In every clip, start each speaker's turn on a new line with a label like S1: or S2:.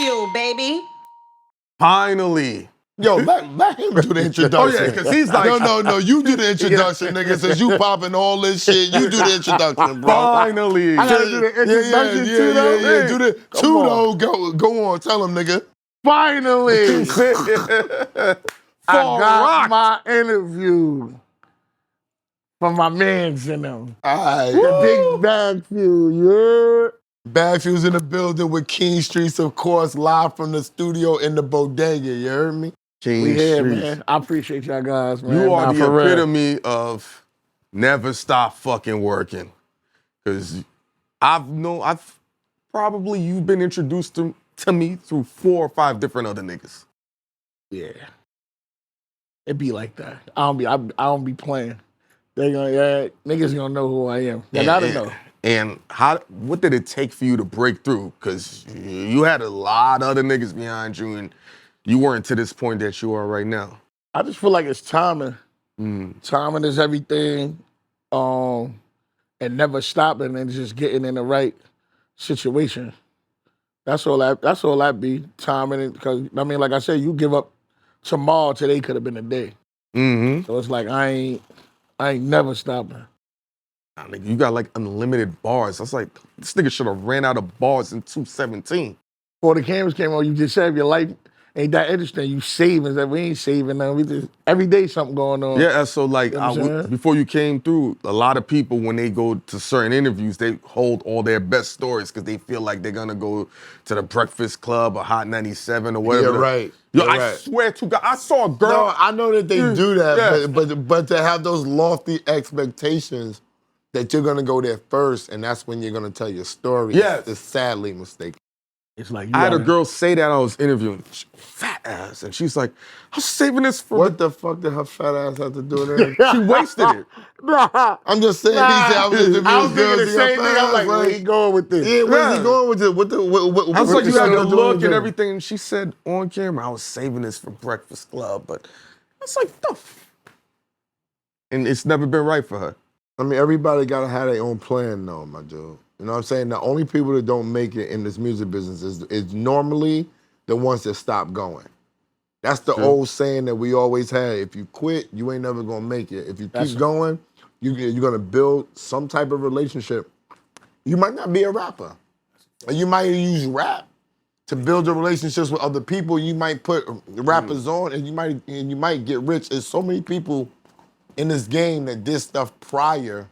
S1: BagFuel, baby.
S2: Finally.
S3: Yo, let him do the introduction.
S2: Oh, yeah, because he's like...
S3: No, you do the introduction, nigga. Since you popping all this shit, you do the introduction, bro.
S2: Finally.
S4: I gotta do the introduction too, though.
S3: Yeah. Do the two, though. Go on. Tell him, nigga.
S4: Finally, I got my interview from my mans in them.
S3: All right.
S4: The big BagFuel, yeah.
S3: BagFuel's in the building with King Streetz, of course, live from the studio in the bodega. You heard me?
S2: King
S4: We here,
S2: Streetz.
S4: man. I appreciate y'all guys, man.
S2: You are
S4: Nah,
S2: the
S4: for real.
S2: epitome of never stop fucking working. Because you've been introduced to me through 4 or 5 different other niggas.
S4: Yeah. It be like that. I don't be playing. Niggas gonna know who I am. They gotta know.
S2: And what did it take for you to break through? Because you had a lot of other niggas behind you, and you weren't to this point that you are right now.
S4: I just feel like it's timing. Timing is everything. And never stopping and just getting in the right situation. That's all that be. Timing it, because I mean, like I said, you give up tomorrow, today could have been a day.
S2: Mm-hmm.
S4: So it's like I ain't never stopping.
S2: Nah, nigga, you got like unlimited bars. I was like, this nigga should have ran out of bars in 217.
S4: Before the cameras came on, you just said your life ain't that interesting. You saving that we ain't saving them. We just every day something going on.
S2: Yeah, so like
S4: You know what I'm saying?
S2: before you came through, a lot of people when they go to certain interviews, they hold all their best stories because they feel like they're gonna go to the Breakfast Club or Hot 97 or whatever.
S3: You're right.
S2: Yo,
S3: You're
S2: I
S3: right.
S2: swear to God, I saw a girl.
S3: No, I know that they do that,
S2: Yeah.
S3: but to have those lofty expectations that you're gonna go there first, and that's when you're gonna tell your story.
S2: Yes.
S3: Is sadly mistaken.
S4: It's like
S2: I had a girl say that I was interviewing, fat ass, and she's like, I'm saving this for
S3: What the fuck did her fat ass have to do with it?
S2: She wasted it.
S3: I'm just saying. He said I was interviewing
S4: I was thinking
S3: girls,
S4: the
S3: he
S4: same
S3: got
S4: thing.
S3: fat
S4: I'm like,
S3: ass,
S4: where he going with this?
S3: Yeah, where's
S2: Yeah.
S3: he going with it? What
S2: I was like, you had the look and
S3: everything.
S2: everything. And she said on camera, I was saving this for Breakfast Club, but I was like, and it's never been right for her.
S3: I mean, everybody gotta have their own plan, though, my dude. You know what I'm saying? The only people that don't make it in this music business is normally the ones that stop going. That's the old saying that we always had. If you quit, you ain't never gonna make it. If you keep going, you're gonna build some type of relationship. You might not be a rapper. Or you might use rap to build your relationships with other people. You might put rappers on and you might get rich. There's so many people in this game that did stuff prior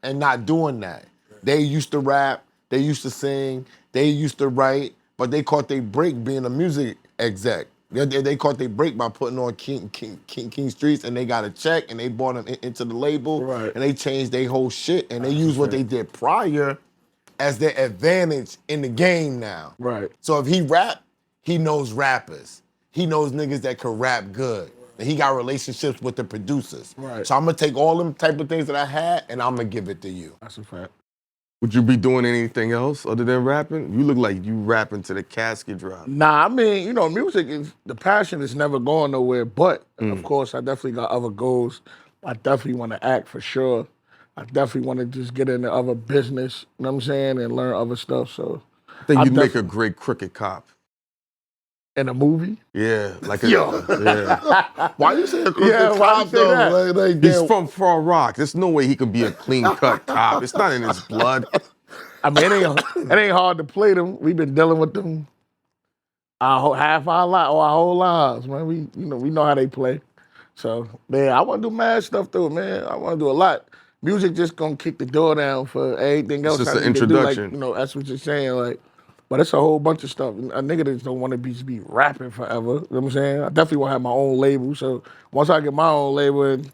S3: and not doing that. They used to rap, they used to sing, they used to write, but they caught their break being a music exec. They caught their break by putting on King Streetz, and they got a check, and they brought them into the label, and they changed their whole shit, and they used what they did prior as their advantage in the game now.
S4: Right.
S3: So if he rap, he knows rappers. He knows niggas that can rap good. And he got relationships with the producers.
S4: Right.
S3: So I'm gonna take all them type of things that I had, and I'm gonna give it to you.
S4: That's a fact.
S2: Would you be doing anything else other than rapping? You look like you rapping to the casket drop.
S4: Nah, I mean, you know, music is, the passion is never going nowhere, but of course I definitely got other goals. I definitely want to act for sure. I definitely want to just get into other business, you know what I'm saying, and learn other stuff, so.
S2: I think you'd make a great crooked cop.
S4: In a movie?
S2: Yeah, like
S4: yeah.
S3: Why you say a crooked
S4: Yeah, why
S3: cop
S4: you say
S3: though?
S4: that?
S2: He's from Far Rock. There's no way he could be a clean-cut cop. It's not in his blood.
S4: I mean, it ain't hard to play them. We've been dealing with them half our life, or our whole lives, man. We know how they play. So, man, I want to do mad stuff though, man. I want to do a lot. Music just gonna kick the door down for everything else.
S2: It's just
S4: I
S2: an
S4: need to do, like,
S2: introduction.
S4: you know, that's what you're saying, like. But it's a whole bunch of stuff. A nigga just don't want to be rapping forever. You know what I'm saying? I definitely want to have my own label. So once I get my own label and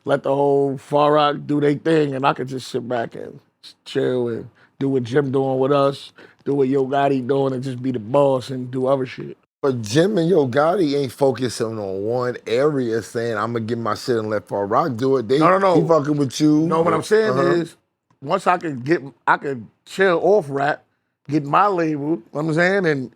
S4: let the whole Far Rock do their thing, and I can just sit back and chill and do what Jim doing with us, do what Yo Gotti doing, and just be the boss and do other shit.
S3: But Jim and Yo Gotti ain't focusing on one area saying, I'm going to get my shit and let Far Rock do it.
S4: No.
S3: He fucking with you.
S4: No, what I'm saying is, once I could chill off rap, get my label, you know what I'm saying, and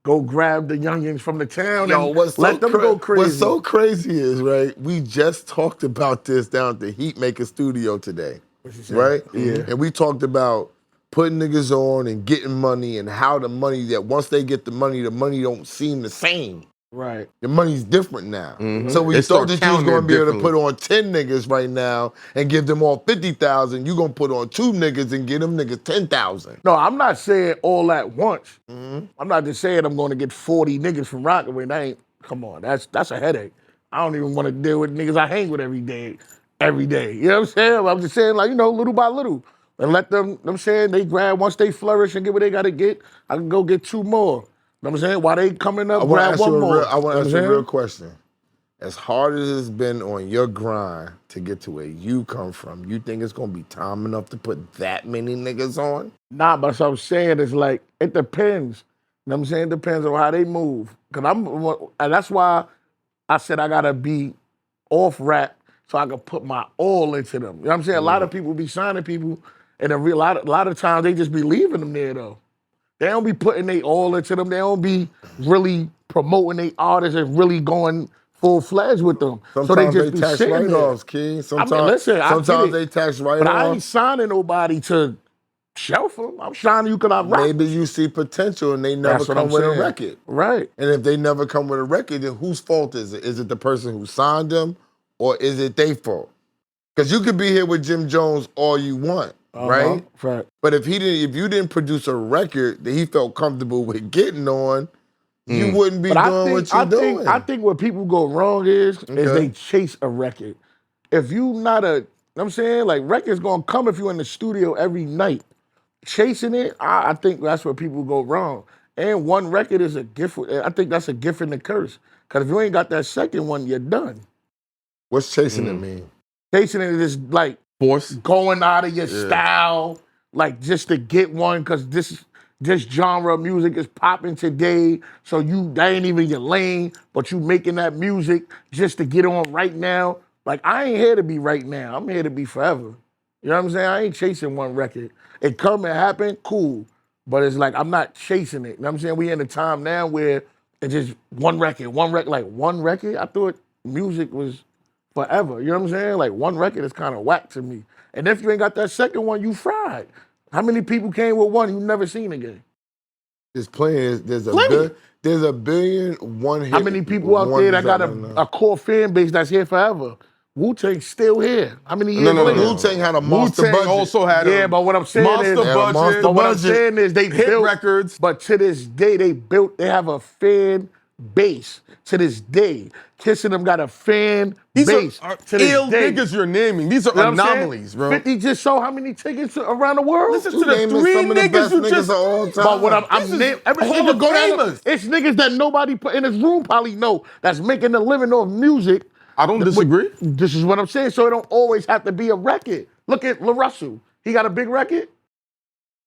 S4: go grab the youngins from the town and let them go crazy.
S3: What's so crazy is, right, we just talked about this down at the Heatmaker studio today, right?
S4: Yeah.
S3: And we talked about putting niggas on and getting money and how the money, that once they get the money don't seem the same.
S4: Right.
S3: The money's different now. So when
S2: They
S3: you
S2: start
S3: thought that you was
S2: counting
S3: gonna
S2: it
S3: be able to
S2: differently.
S3: put on 10 niggas right now and give them all 50,000, you gonna put on 2 niggas and give them niggas 10,000.
S4: No, I'm not saying all at once. I'm not just saying I'm going to get 40 niggas from Rockaway. That ain't, come on, that's a headache. I don't even want to deal with niggas I hang with every day. You know what I'm saying? I'm just saying, like, you know, little by little. And let them, you know what I'm saying, they grab, once they flourish and get what they got to get, I can go get 2 more. You know what I'm saying? While they coming up, grab one more.
S3: I want to
S4: You know
S3: ask
S4: what
S3: you a
S4: I'm
S3: real
S4: saying?
S3: question. As hard as it's been on your grind to get to where you come from, you think it's gonna be time enough to put that many niggas on?
S4: Nah, but what I'm saying is like, it depends. You know what I'm saying? It depends on how they move. And that's why I said I gotta be off rap so I can put my all into them. You know what I'm saying? A lot of people be signing people, and a lot of times they just be leaving them there though. They don't be putting their all into them. They don't be really promoting their artists and really going full-fledged with them. So they
S3: Sometimes
S4: just
S3: they
S4: be
S3: tax
S4: sitting there.
S3: write-offs, King.
S4: Listen, I get
S3: Sometimes
S4: it,
S3: they tax
S4: but I ain't
S3: write-offs.
S4: signing nobody to shelf them. I'm signing you because I rock.
S3: Maybe you see potential and they never
S4: That's what
S3: come
S4: I'm
S3: with a
S4: saying.
S3: record.
S4: Right.
S3: And if they never come with a record, then whose fault is it? Is it the person who signed them, or is it their fault? Because you could be here with Jim Jones all you want, right?
S4: Right.
S3: But if you didn't produce a record that he felt comfortable with getting on, you wouldn't be
S4: But
S3: doing what you're doing.
S4: I think where people go wrong is
S3: Okay.
S4: they chase a record. If you not a, you know what I'm saying, like records gonna come if you in the studio every night. Chasing it, I think that's where people go wrong. And one record is a gift. I think that's a gift and a curse. Because if you ain't got that second one, you're done.
S3: What's chasing it mean?
S4: Chasing it is like
S2: Force.
S4: going out of your style, like just to get one, because this genre of music is popping today. So that ain't even your lane, but you making that music just to get on right now. Like, I ain't here to be right now. I'm here to be forever. You know what I'm saying? I ain't chasing one record. It come and happen, cool. But it's like, I'm not chasing it. You know what I'm saying? We in a time now where it's just one record, like one record. I thought music was forever. You know what I'm saying? Like, one record is kind of whack to me. And if you ain't got that second one, you fried. How many people came with one you never seen again?
S3: There's plenty. There's
S4: Plenty.
S3: There's a billion one hit.
S4: How many people out there that got a core fan base that's here forever? Wu-Tang's still here. How many years
S2: No.
S4: later?
S3: Wu-Tang had a monster
S2: Wu-Tang
S3: budget.
S2: also had
S4: Yeah,
S2: a
S4: but what I'm saying
S2: monster
S4: is,
S2: budget.
S4: but what I'm saying is they
S2: hit
S4: built
S2: records.
S4: But to this day, they have a fan base. To this day, Kiss and them got a fan
S2: These
S4: base.
S2: are
S4: to this
S2: ill
S4: day.
S2: niggas you're naming. These are
S4: You know what I'm saying?
S2: anomalies, bro.
S4: 50 just sold how many tickets around the world?
S2: Listen
S3: You
S2: to the
S3: naming
S2: three
S3: some of the
S2: niggas
S3: best
S2: you
S3: niggas
S2: just
S3: of all time.
S4: But what
S2: This is
S4: every
S2: Hall
S4: nigga
S2: of
S4: go down.
S2: Famers.
S4: It's niggas that nobody put in his room probably know that's making a living off music.
S2: I don't disagree.
S4: This is what I'm saying. So it don't always have to be a record. Look at La Russell. He got a big record.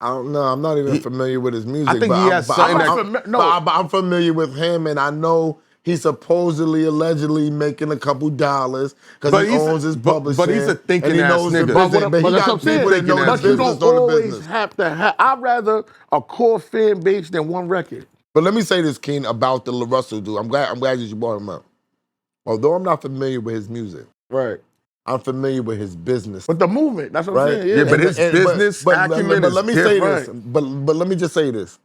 S3: I don't know. I'm not even familiar with his music.
S2: I think
S3: but
S2: he has something
S3: I'm familiar with him, and I know he's supposedly, allegedly making a couple dollars because he owns his publishing.
S2: But he's a thinking
S3: and he
S2: ass
S3: knows the
S2: nigga.
S3: business. But he
S4: that's what I'm
S3: got people
S4: saying.
S3: that know his
S4: But you
S3: business
S4: don't
S3: on the
S4: always
S3: business.
S4: have to have. I'd rather a core fan base than one record.
S3: But let me say this, Keen, about the La Russell dude. I'm glad that you brought him up. Although I'm not familiar with his music,
S4: Right.
S3: I'm familiar with his business.
S4: But the movement, that's what I'm
S3: Right?
S4: saying. Yeah,
S2: Yeah, but his business acumen
S3: but
S2: is
S3: let me say
S2: different.
S3: this. But let me just say this.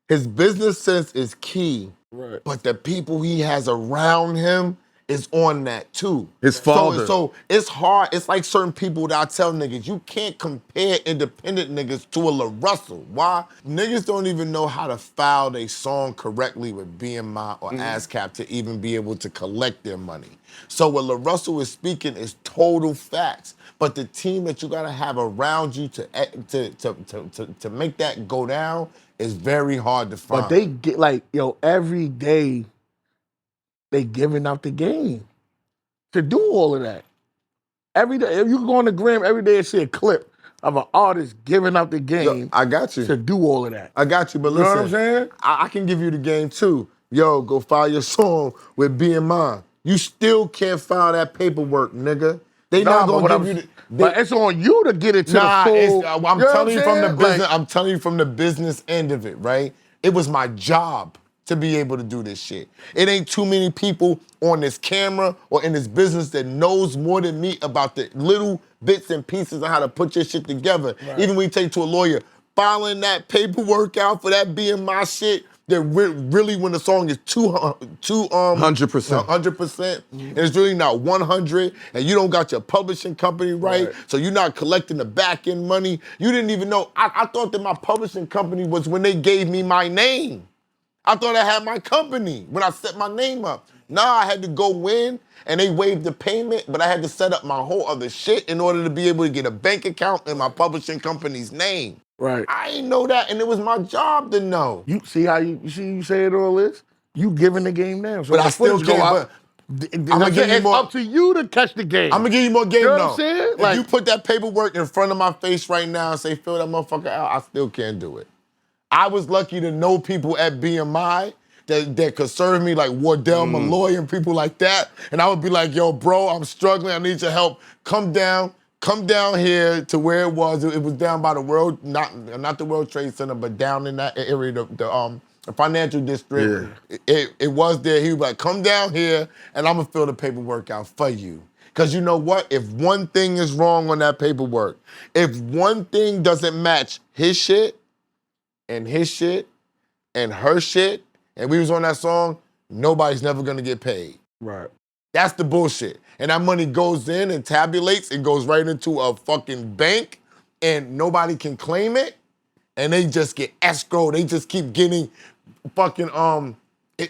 S3: His business sense is key.
S4: Right.
S3: But the people he has around him is on that too.
S2: His father.
S3: So it's hard. It's like certain people that I tell niggas, you can't compare independent niggas to a La Russell. Why? Niggas don't even know how to file their song correctly with BMI or ASCAP to even be able to collect their money. So what La Russell is speaking is total facts. But the team that you gotta have around you to make that go down is very hard to find.
S4: But they get every day they giving out the game to do all of that. Every day, if you go on the gram every day and see a clip of an artist giving out the game.
S3: Yo, I got you.
S4: To do all of that.
S3: I got you, but
S4: You
S3: listen.
S4: know what I'm saying?
S3: I can give you the game too. Yo, go file your song with BMI. You still can't file that paperwork, nigga. They not gonna give you the.
S4: But it's on you to get it to
S3: Nah,
S4: the full.
S3: I'm
S4: you know
S3: telling you
S4: what
S3: from the
S4: saying?
S3: business. I'm telling you from the business end of it, right? It was my job to be able to do this shit. It ain't too many people on this camera or in this business that knows more than me about the little bits and pieces of how to put your shit together.
S4: Right.
S3: Even when you take it to a lawyer, filing that paperwork out for that BMI shit, that really when the song is 100%, 100%, and it's really not 100, and you don't got your publishing company right, so you're not collecting the back end money. You didn't even know. I thought that my publishing company was when they gave me my name. I thought I had my company when I set my name up. Nah, I had to go in and they waived the payment, but I had to set up my whole other shit in order to be able to get a bank account in my publishing company's name.
S4: Right.
S3: I didn't know that, and it was my job to know.
S4: You see how you saying all this? You giving the game now. So
S3: But I still can't.
S4: I'm gonna give you more. It's up to you to catch the game.
S3: I'm gonna give you more game
S4: you know
S3: though.
S4: What I'm saying?
S3: If you put that paperwork in front of my face right now and say, fill that motherfucker out, I still can't do it. I was lucky to know people at BMI that could serve me, like Wardell Malloy and people like that. And I would be like, yo, bro, I'm struggling. I need your help. Come down here to where it was. It was down by the World, not the World Trade Center, but down in that area, the financial district. Yeah. It was there. He was like, come down here and I'm gonna fill the paperwork out for you. Because you know what? If one thing is wrong on that paperwork, if one thing doesn't match his shit and her shit, and we was on that song, nobody's never gonna get paid.
S4: Right.
S3: That's the bullshit. And that money goes in and tabulates, it goes right into a fucking bank, and nobody can claim it, and they just get escrowed. They just keep getting fucking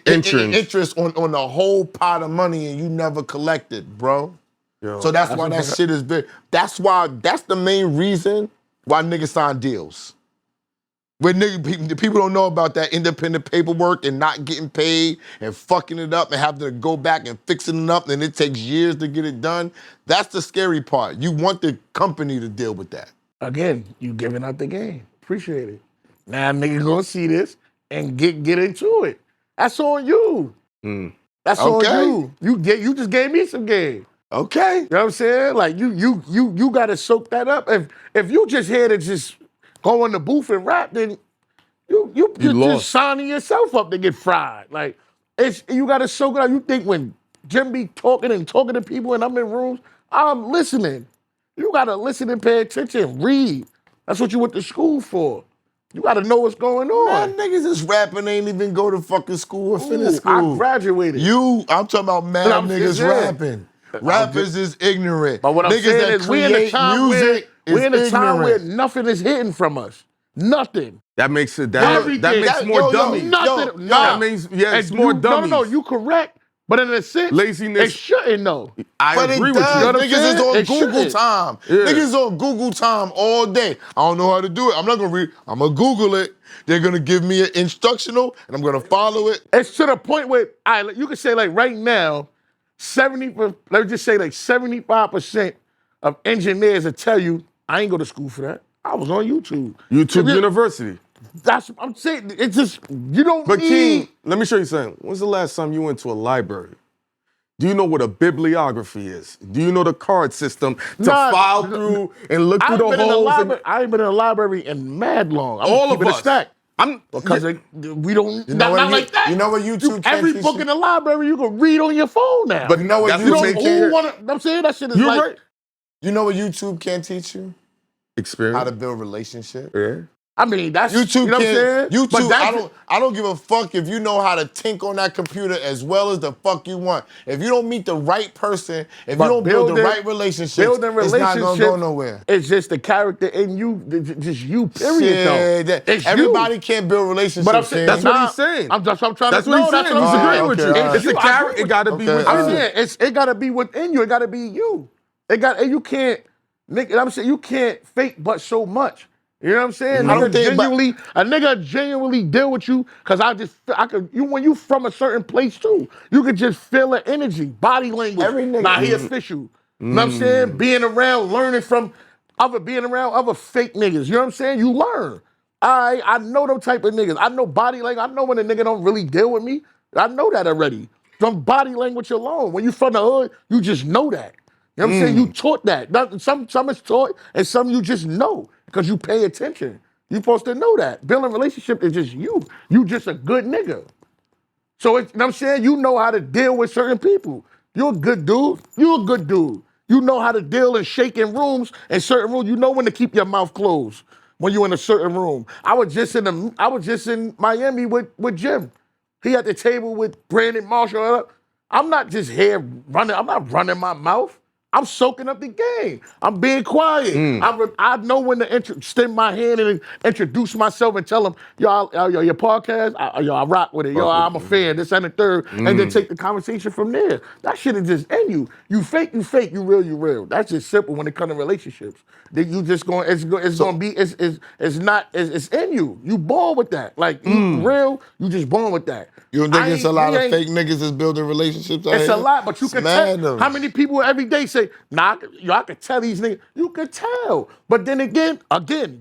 S3: interest on the whole pot of money, and you never collect it, bro. Yo, so that's why that shit is big. That's the main reason why niggas sign deals. When people don't know about that independent paperwork and not getting paid and fucking it up and having to go back and fixing it up, and it takes years to get it done. That's the scary part. You want the company to deal with that.
S4: Again, you giving out the game. Appreciate it. Now niggas gonna see this and get into it. That's on you. That's on you. You just gave me some game.
S3: Okay.
S4: You know what I'm saying? Like you gotta soak that up. If you just here to just go in the booth and rap, then you just signing yourself up to get fried. Like you gotta soak it up. You think when Jim be talking to people and I'm in rooms, I'm listening. You gotta listen and pay attention, read. That's what you went to school for. You gotta know what's going on.
S3: Man, niggas is rapping, ain't even go to fucking school or finish school.
S4: I graduated.
S3: I'm talking about mad niggas rapping. Rappers is ignorant.
S4: But what I'm
S3: niggas
S4: saying
S3: that
S4: is we're in a time where
S3: ignorant.
S4: nothing is hidden from us. Nothing.
S2: That makes it that makes more dummy.
S4: Nothing.
S2: That means it's more dummies.
S4: No, you correct. But in a sense,
S2: laziness.
S4: It shouldn't though.
S2: I agree with you.
S3: Niggas is on Google time. Niggas on Google time all day. I don't know how to do it. I'm not gonna read. I'm gonna Google it. They're gonna give me an instructional, and I'm gonna follow it.
S4: It's to the point where you can say like right now, let's just say like 75% of engineers will tell you, I ain't go to school for that. I was on YouTube.
S2: YouTube University.
S4: That's what I'm saying. It's just, you don't
S2: But
S4: need...
S2: King, let me show you something. When's the last time you went to a library? Do you know what a bibliography is? Do you know the card system to file through and look through the holes?
S4: I ain't been in a library in mad long.
S2: All of us.
S4: Because we don't, not like that.
S3: You know what YouTube can't
S4: every book in the library you can read on your phone now.
S3: But you know what
S4: I'm saying? That shit is like...
S3: Right. You know what YouTube can't teach you?
S2: Experience.
S3: How to build relationships.
S2: Yeah.
S4: I mean, that's
S3: YouTube.
S4: You know what I'm saying?
S3: YouTube. I don't give a fuck if you know how to tink on that computer as well as the fuck you want. If you don't meet the right person, if you don't build the right relationships, it's not gonna go nowhere.
S4: It's just the character in you, just you. Period. Though.
S3: Everybody can't build relationships.
S4: But I'm saying,
S2: that's what he's saying.
S4: I'm trying to.
S2: That's what he's saying. He's agreeing with you. It's the character. It got to be within you.
S4: I'm saying it got to be within you. It got to be you. You can't. I'm saying you can't fake but so much. You know what I'm saying? A nigga genuinely deal with you because when you from a certain place too, you could just feel the energy, body language.
S3: Every nigga.
S4: Nah, he official. You know what I'm saying? Being around, learning from being around other fake niggas. You know what I'm saying? You learn. I know them type of niggas. I know body language. I know when a nigga don't really deal with me. I know that already. From body language alone. When you from the hood, you just know that. You know what I'm saying? You taught that. Some is taught and some you just know because you pay attention. You're supposed to know that. Building a relationship is just you. You just a good nigga. So, you know what I'm saying? You know how to deal with certain people. You're a good dude. You're a good dude. You know how to deal and shake in rooms, in certain rooms. You know when to keep your mouth closed. when you in a certain room. I was just in Miami with Jim. He at the table with Brandon Marshall. I'm not just here running. I'm not running my mouth. I'm soaking up the game. I'm being quiet. I know when to extend my hand and introduce myself and tell them, yo, your podcast, I rock with it. Yo, I'm a fan, this and the third. And then take the conversation from there. That shit is just in you. You fake, you real, you real. That's just simple when it comes to relationships. That you just going, it's in you. You born with that. Like, you real, you just born with that.
S3: You don't think it's a lot of fake niggas that's building relationships out
S4: It's
S3: here?
S4: a lot, but you can tell. How many people every day say, nah, I could tell these niggas. You could tell. But then again,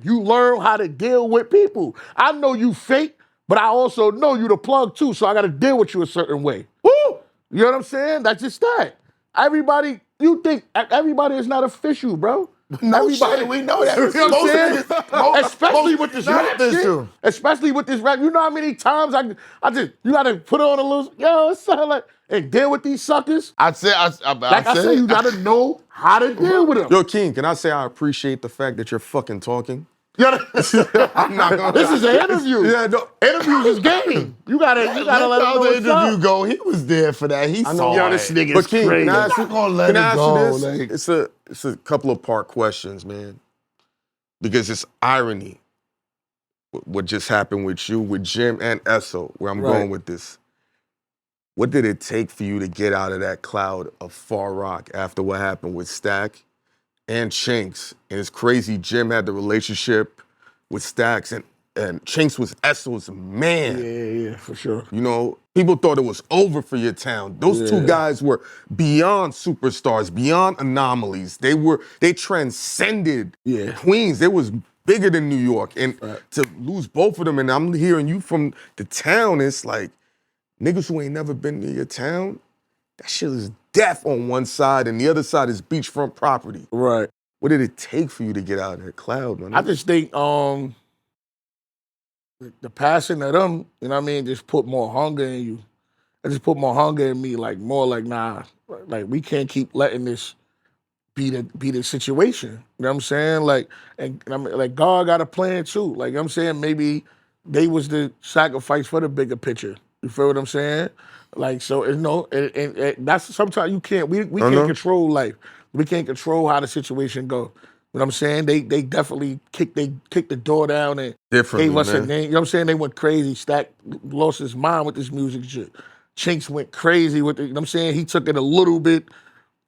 S4: you learn how to deal with people. I know you fake, but I also know you the plug too, so I got to deal with you a certain way. Woo! You know what I'm saying? That's just that. Everybody, you think everybody is not official, bro.
S3: No
S4: Everybody,
S3: shit, we know that.
S4: You know what I'm saying? Especially with this rap shit.
S3: True.
S4: Especially with this rap. You know how many times I just, you gotta put on a little, yo, it's like, and deal with these suckers.
S3: I said,
S4: You gotta know how to deal with them.
S2: Yo, King, can I say I appreciate the fact that you're fucking talking?
S4: I'm not gonna. This is an interview.
S2: Yeah, no.
S4: Interviews is game. You gotta let
S3: the
S4: him know
S3: interview go. He was there for that. He saw
S4: Yo,
S3: it.
S4: this nigga
S2: But
S4: is
S2: King,
S4: crazy.
S2: can I ask you,
S3: let
S2: can I
S3: it
S2: ask
S3: go,
S2: you this?
S3: like-
S2: It's a couple of part questions, man. Because it's irony what just happened with you, with Jim and Esso, where I'm going with this. What did it take for you to get out of that cloud of Far Rock after what happened with Stack and Chinx? And it's crazy, Jim had the relationship with Stacks and Chinx was Esso's man.
S4: Yeah, for sure.
S2: You know, people thought it was over for your town. Those two guys were beyond superstars, beyond anomalies. They transcended Queens. They was bigger than New York. And to lose both of them, and I'm hearing you from the town, it's like, niggas who ain't never been to your town, that shit is death on one side, and the other side is beachfront property.
S4: Right.
S2: What did it take for you to get out of that cloud, man?
S4: I just think the passing of them, you know what I mean, just put more hunger in you. It just put more hunger in me, like more like, nah, like we can't keep letting this be the situation. You know what I'm saying? Like, and I mean, like God got a plan too. Like I'm saying, maybe they was the sacrifice for the bigger picture. You feel what I'm saying? Like, so you know, and that's sometimes you can't. We can't control life. We can't control how the situation go. You know what I'm saying? They definitely kicked the door down and gave us a name. You know what I'm saying? They went crazy. Stack lost his mind with this music shit. Chinx went crazy with it. You know what I'm saying? He took it a little bit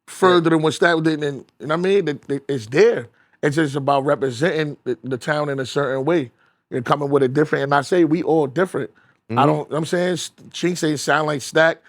S4: further than what Stack did. And you know what I mean? It's there. It's just about representing the town in a certain way and coming with a different. And I say we all different. I don't, you know what I'm saying? Chinx ain't sound like Stack.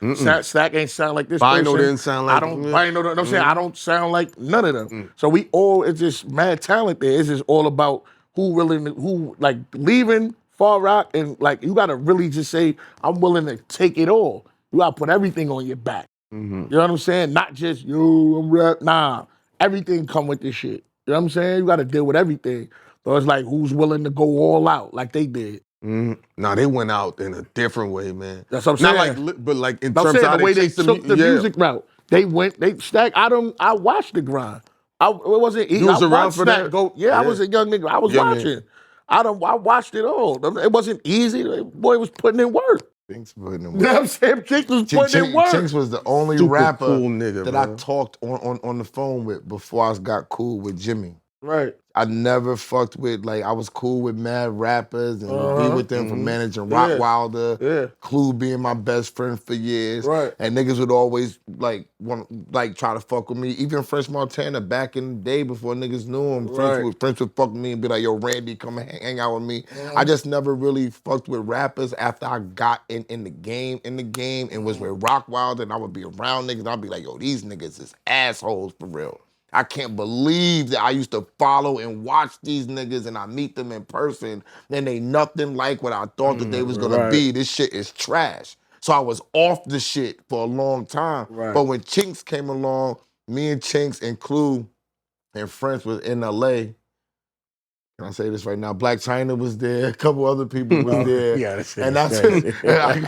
S4: Stack ain't sound like this person.
S2: Bino didn't sound like
S4: Bino, you know what I'm saying? I don't sound like none of them. So we all, it's just mad talent there. It's just all about who like leaving Far Rock and like, you gotta really just say, I'm willing to take it all. You gotta put everything on your back. You know what I'm saying? Not just, yo, I'm rap. Nah, everything come with this shit. You know what I'm saying? You gotta deal with everything. So it's like, who's willing to go all out like they did?
S2: Nah, they went out in a different way, man.
S4: That's what I'm saying.
S2: Not like, but like in
S4: I'm
S2: terms
S4: saying
S2: of how
S4: the way they
S2: chased
S4: took the music route. They Stack. I watched the grind. It wasn't easy.
S2: You was
S4: I
S2: around
S4: watched
S2: for
S4: Stack
S2: that?
S4: go. Yeah, I was a young nigga. I was watching. I watched it all. It wasn't easy. The boy was putting in work.
S3: Chinx putting in work.
S4: You know what I'm saying? Chinx was putting in work.
S3: Chinx was the only
S2: Super
S3: rapper
S2: cool nigga,
S3: that
S2: bro.
S3: I talked on the phone with before I got cool with Jimmy.
S4: Right.
S3: I never fucked with, like, I was cool with mad rappers and be with them for managing Rock Wilder, Clue being my best friend for years.
S4: Right.
S3: And niggas would always, like, try to fuck with me. Even French Montana back in the day before niggas knew him, French would fuck with me and be like, yo, Randy, come and hang out with me. I just never really fucked with rappers after I got in the game and was with Rock Wilder, and I would be around niggas and I'd be like, yo, these niggas is assholes for real. I can't believe that I used to follow and watch these niggas and I meet them in person and they nothing like what I thought that they was gonna be. This shit is trash. So I was off the shit for a long time. But when Chinx came along, me and Chinx and Clue and French was in LA. Can I say this right now? Black China was there. A couple other people was there. And that's it. I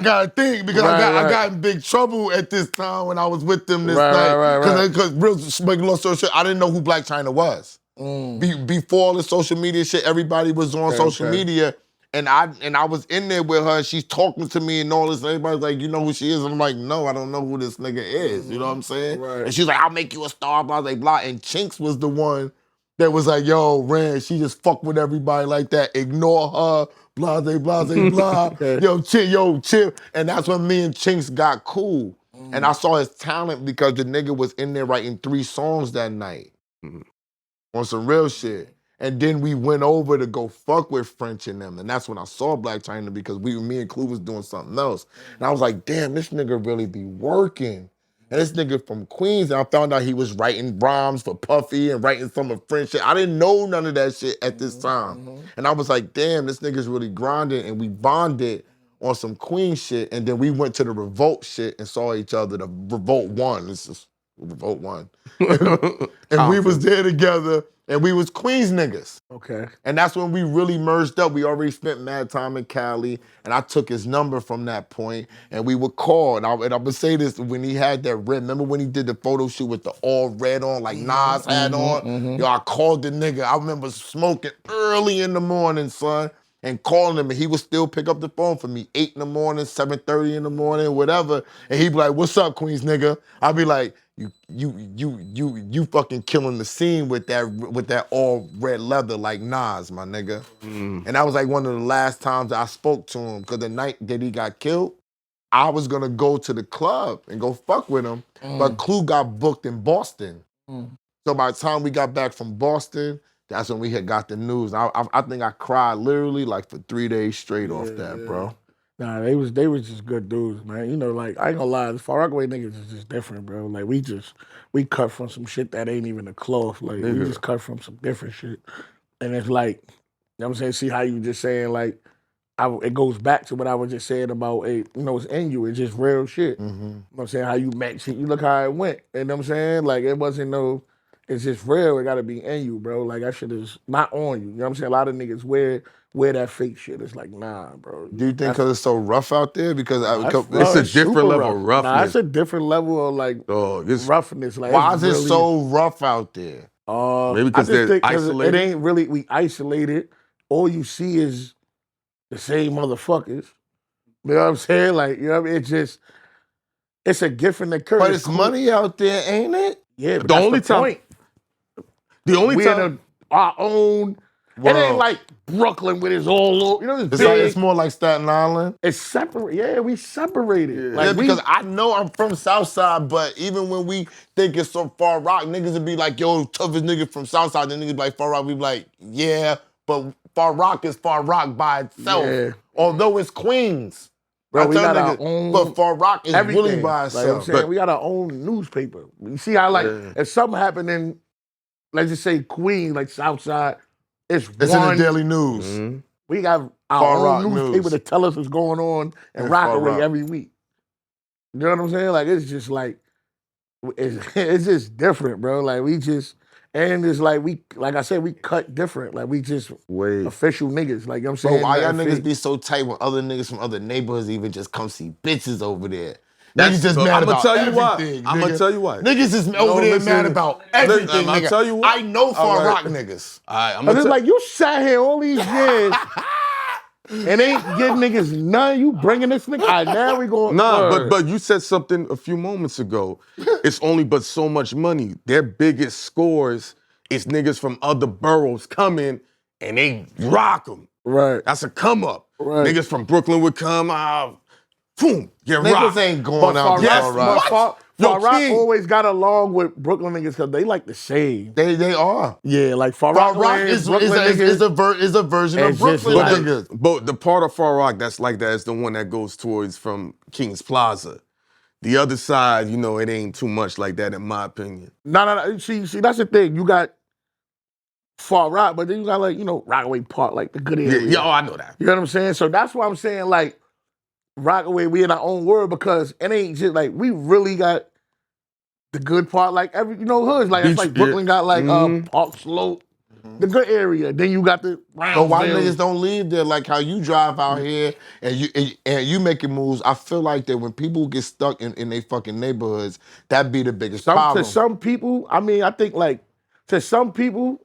S3: gotta think because I got in big trouble at this time when I was with them this night. Because real long story short, I didn't know who Black China was. Before all the social media shit, everybody was on social media. And I was in there with her, and she's talking to me and all this. And everybody's like, you know who she is? And I'm like, no, I don't know who this nigga is. You know what I'm saying?
S4: Right.
S3: And she's like, I'll make you a star, blah, blah, blah. And Chinx was the one that was like, yo, Ren, she just fuck with everybody like that. Ignore her, blah, blah, blah, blah. Yo, chill. And that's when me and Chinx got cool. And I saw his talent because the nigga was in there writing 3 songs that night. On some real shit. And then we went over to go fuck with French and them. And that's when I saw Black China because me and Clue was doing something else. And I was like, damn, this nigga really be working. And this nigga from Queens, and I found out he was writing rhymes for Puffy and writing some of French shit. I didn't know none of that shit at this time. And I was like, damn, this nigga's really grinding. And we bonded on some Queen shit. And then we went to the Revolt shit and saw each other. The Revolt 1. This is Revolt 1. And we was there together. And we was Queens niggas.
S4: Okay.
S3: And that's when we really merged up. We already spent mad time in Cali, and I took his number from that point, and we would call. And I'm gonna say this, when he had that red, remember when he did the photo shoot with the all red on, like Nas had on? Yo, I called the nigga. I remember smoking early in the morning, son, and calling him, and he would still pick up the phone for me, 8 in the morning, 7:30 in the morning, whatever. And he'd be like, what's up, Queens nigga? I'd be like, you fucking killing the scene with that all red leather like Nas, my nigga. And that was like one of the last times I spoke to him, because the night that he got killed, I was gonna go to the club and go fuck with him, but Clue got booked in Boston. So by the time we got back from Boston, that's when we had got the news. I think I cried literally like for 3 days straight off that, bro.
S4: Nah, they was just good dudes, man. You know, like, I ain't gonna lie, the Far Rockaway niggas is just different, bro. Like, we cut from some shit that ain't even a cloth. Like, we just cut from some different shit. And it's like, you know what I'm saying? See how you just saying, like, it goes back to what I was just saying about, you know, it's in you. It's just real shit. You know what I'm saying? How you met shit. You look how it went. You know what I'm saying? Like, it wasn't it's just real. It gotta be in you, bro. Like, that shit is not on you. You know what I'm saying? A lot of niggas wear that fake shit. It's like, nah, bro.
S3: Do you think because it's so rough out there? Because
S2: it's a different level of roughness.
S4: Nah, it's a different level of like roughness. Like,
S3: why is it so rough out there?
S2: Maybe because they're isolated.
S4: It ain't really, we isolated. All you see is the same motherfuckers. You know what I'm saying? Like, you know what I mean? It's a gift and a curse.
S3: But it's money out there, ain't it?
S4: Yeah, but
S2: the only time.
S4: Our own. World. It ain't like Brooklyn with his all, you know,
S3: it's more like Staten Island.
S4: It's separate. Yeah, we separated.
S3: Yeah, like because I know I'm from Southside, but even when we think it's so Far Rock, niggas would be like, yo, toughest nigga from Southside. Then niggas be like, Far Rock, we be like, yeah, but Far Rock is Far Rock by itself. Yeah. Although it's Queens.
S4: Bro, we got our own,
S3: but Far Rock is really by itself.
S4: Like I'm saying, we got our own newspaper. You see how, like, if something happened in, let's just say Queens, like Southside, it's
S3: in the Daily News.
S4: We got our own newspaper to tell us what's going on in Rockaway every week. You know what I'm saying? Like, it's just like, it's just different, bro. Like, and it's like, like I said, we cut different. Like, we just official niggas. Like, you know what I'm saying?
S3: Bro, why y'all niggas be so tight when other niggas from other neighborhoods even just come see bitches over there? Niggas just mad about everything.
S2: I'm gonna tell you why.
S3: Niggas is over there mad about everything, nigga.
S2: Tell you what.
S3: I know Far Rock niggas.
S4: But it's like, you sat here all these years and ain't getting niggas none. You bringing this nigga? All right, now we going.
S2: Nah, but you said something a few moments ago. It's only but so much money. Their biggest scores is niggas from other boroughs coming and they rock them.
S4: Right.
S2: That's a come up.
S4: Right.
S2: Niggas from Brooklyn would come out. Boom, get
S3: niggas
S2: rocked.
S3: ain't going out there.
S4: Far Rock always got along with Brooklyn niggas because they like the same.
S3: They are.
S4: Yeah, like Far
S3: Rock
S4: is
S3: a version of Brooklyn niggas.
S2: But the part of Far Rock that's like that is the one that goes towards from King's Plaza. The other side, you know, it ain't too much like that in my opinion.
S4: No. See, that's the thing. You got Far Rock, but then you got, like, you know, Rockaway Park, like the good area.
S2: Yeah, I know that.
S4: You know what I'm saying? So that's why I'm saying, like, Rockaway, we in our own world, because it ain't just like, we really got the good part, like every, you know, hoods. Like, it's like Brooklyn got like Park Slope, the good area. Then you got the
S3: Brownsville. But why niggas don't leave there? Like how you drive out here and you making moves. I feel like that when people get stuck in their fucking neighborhoods, that be the biggest problem.
S4: To some people, I mean, I think like, to some people,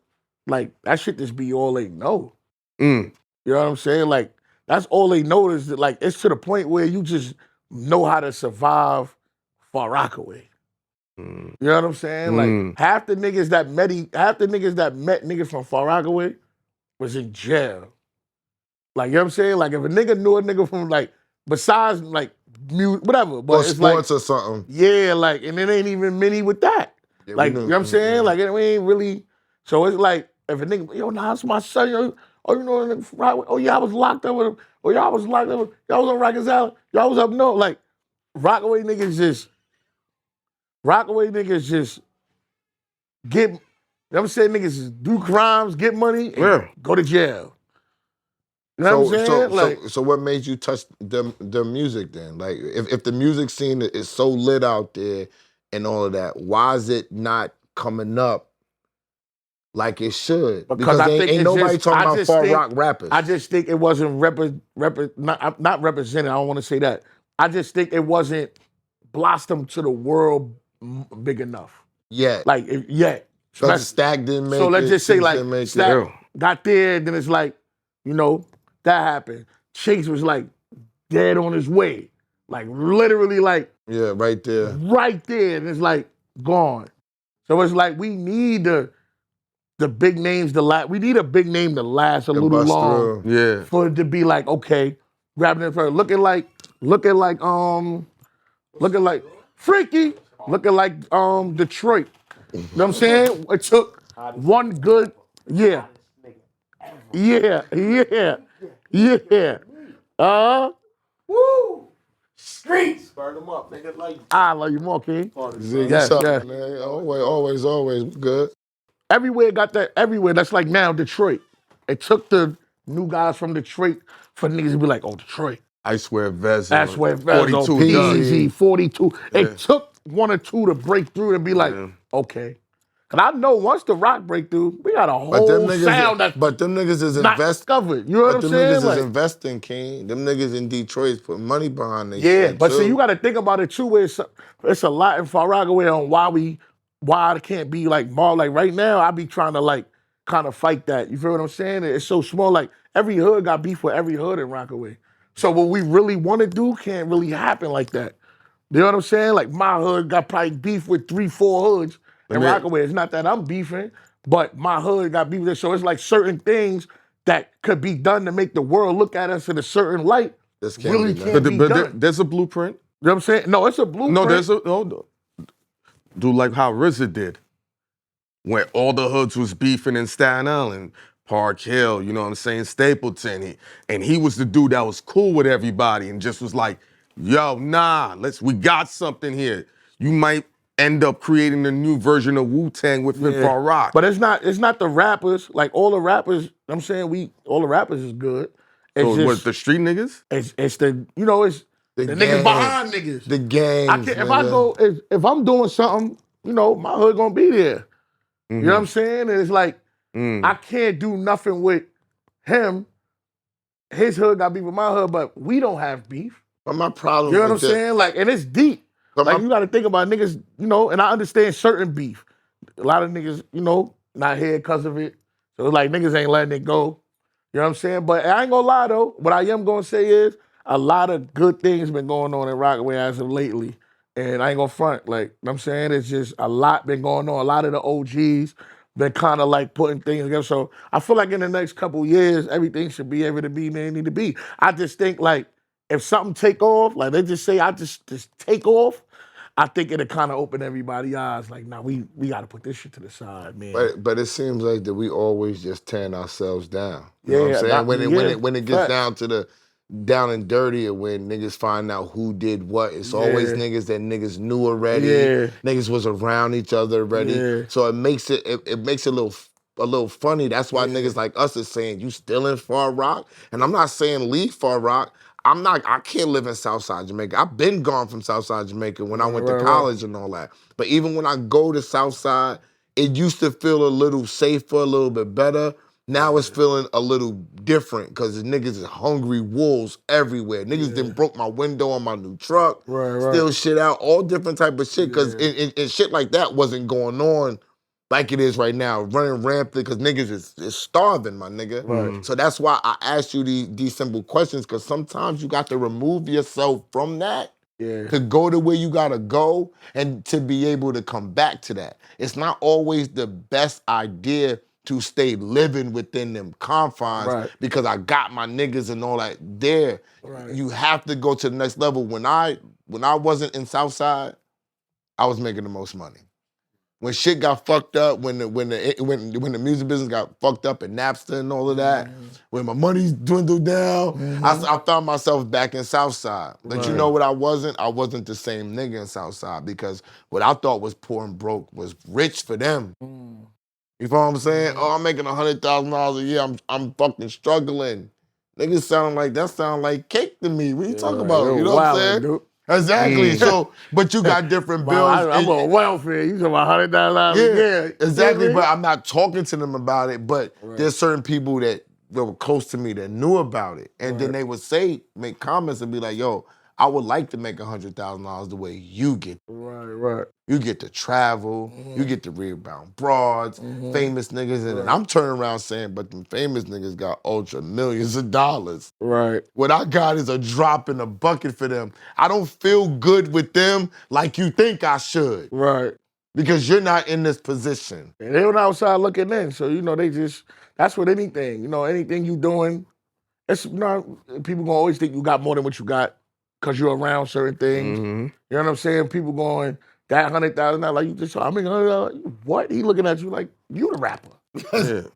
S4: like that shit just be all they know.
S2: Mm.
S4: You know what I'm saying? Like that's all they know is that like it's to the point where you just know how to survive Far Rockaway.
S2: Mm.
S4: You know what I'm saying? Like half the niggas that met niggas from Far Rockaway was in jail. Like you know what I'm saying? Like if a nigga knew a nigga from like besides like whatever, but
S3: Or
S4: it's
S3: sports
S4: like
S3: or something.
S4: yeah, like and it ain't even many with that.
S3: Yeah,
S4: Like you know what I'm saying?
S3: Yeah.
S4: Like it ain't really. So it's like if a nigga, yo, nah, it's my son. Yo, oh, you know, oh yeah, I was locked up with him. Oh y'all was locked up. Y'all was on Rikers Island. Y'all was up north. Like Rockaway niggas just get. You know what I'm saying? Niggas just do crimes, get money, and go to jail. You know what I'm saying?
S3: So what made you touch the music then? Like if the music scene is so lit out there and all of that, why is it not coming up like it should?
S4: Because I think
S3: ain't nobody talking about Far Rock rappers.
S4: I just think it wasn't not represented. I don't want to say that. I just think it wasn't blossomed to the world big enough.
S3: Yet.
S4: Like yet.
S3: Because Stack didn't make it.
S4: So let's just say like Stack
S3: it.
S4: got there, then it's like, you know, that happened. Chinx was like dead on his way. Like literally like
S3: yeah, right there.
S4: Right there. And it's like gone. So it's like we need the big names to last. We need a big name to last a little long.
S2: Yeah.
S4: For it to be like, okay, grabbing it first. Looking like Freaky. Looking like Detroit. You know what I'm saying? It took one good, yeah.
S1: Woo! Streetz! Burn them up, nigga. Like
S4: I love you more, King.
S3: Yes. Man. Always good.
S4: Everywhere got that, everywhere. That's like now Detroit. It took the new guys from Detroit for niggas to be like, oh, Detroit.
S2: I swear Vez.
S4: That's where Vez,
S2: 42
S4: PZ, 42.
S2: Yeah.
S4: It took one or two to break through and be like, okay. And I know once the rock break through, we got a whole sound that's
S3: but them niggas is
S4: not discovered. You know what I'm saying?
S3: But them niggas
S4: like,
S3: is investing, King. Them niggas in Detroit put money behind their
S4: yeah,
S3: shit,
S4: but
S3: too.
S4: see, you got to think about it too. Where it's a lot in Far Rockaway on why it can't be like more. Like right now, I be trying to like kind of fight that. You feel what I'm saying? It's so small. Like every hood got beef with every hood in Rockaway. So what we really want to do can't really happen like that. You know what I'm saying? Like my hood got probably beef with 3-4 hoods in Rockaway. It's not that I'm beefing, but my hood got beef with it. So it's like certain things that could be done to make the world look at us in a certain light.
S3: This can't
S4: really
S3: be
S4: can't be done.
S2: There's a blueprint.
S4: You know what I'm saying? No, it's a blueprint.
S2: Do like how RZA did. When all the hoods was beefing in Staten Island, Park Hill, you know what I'm saying, Stapleton. He was the dude that was cool with everybody and just was like, yo, nah, we got something here. You might end up creating a new version of Wu-Tang within Far Rock.
S4: But it's not the rappers. Like all the rappers, I'm saying all the rappers is good. It's
S2: so
S4: just,
S2: what, the street niggas?
S4: It's the, you know, it's the niggas behind niggas.
S3: The gangs.
S4: If I'm doing something, you know, my hood gonna be there. You know what I'm saying? And it's like, I can't do nothing with him. His hood got beef with my hood, but we don't have beef.
S3: But my problem
S4: You know what I'm saying? Like, and it's deep. Like, you gotta think about niggas, you know, and I understand certain beef. A lot of niggas, you know, not here because of it. So it's like niggas ain't letting it go. You know what I'm saying? But I ain't gonna lie though. What I am gonna say is a lot of good things been going on in Rockaway as of lately. And I ain't gonna front. Like, you know what I'm saying? It's just a lot been going on. A lot of the OGs been kind of like putting things together. So I feel like in the next couple years, everything should be able to be where it need to be. I just think like if something take off, like they just say I just take off, I think it'll kind of open everybody's eyes. Like, nah, we got to put this shit to the side, man.
S3: But it seems like that we always just tearing ourselves down. You know what I'm saying? When it gets down to the down and dirty, or when niggas find out who did what, it's always niggas that niggas knew already. Niggas was around each other already. So it makes it a little funny. That's why niggas like us is saying, you still in Far Rock? And I'm not saying leave Far Rock. I can't live in Southside Jamaica. I've been gone from Southside Jamaica when I went to college and all that. But even when I go to Southside, it used to feel a little safer, a little bit better. Now it's feeling a little different because the niggas is hungry wolves everywhere. Niggas done broke my window on my new truck, steal shit out, all different type of shit because and shit like that wasn't going on like it is right now, running rampant because niggas is starving, my nigga.
S4: Right.
S3: So that's why I asked you these simple questions, because sometimes you got to remove yourself from that to go to where you gotta go and to be able to come back to that. It's not always the best idea to stay living within them confines because I got my niggas and all that there.
S4: Right.
S3: You have to go to the next level. When I wasn't in Southside, I was making the most money. When shit got fucked up, when the music business got fucked up and Napster and all of that, when my money dwindled down, I found myself back in Southside. But you know what I wasn't? I wasn't the same nigga in Southside, because what I thought was poor and broke was rich for them. You feel what I'm saying? Oh, I'm making $100,000 a year. I'm fucking struggling. Niggas sound like cake to me. What you talking about? You know what I'm saying?
S4: Dude.
S3: Exactly. So, but you got different bills.
S4: I'm on welfare. You talking about $100 a year?
S3: Exactly. But I'm not talking to them about it. But there's certain people that were close to me that knew about it, and then they would make comments and be like, "Yo, I would like to make $100,000 the way you get.
S4: Right.
S3: You get to travel. You get to read about broads, famous niggas, and then I'm turning around saying, but them famous niggas got ultra millions of dollars.
S4: Right.
S3: What I got is a drop in the bucket for them. I don't feel good with them like you think I should.
S4: Right.
S3: Because you're not in this position.
S4: And they were outside looking in, so that's what anything, anything you doing, it's people gonna always think you got more than what you got because you're around certain things. You know what I'm saying? People going, that $100,000, like you just saw, I mean, what? He looking at you like, you the rapper. You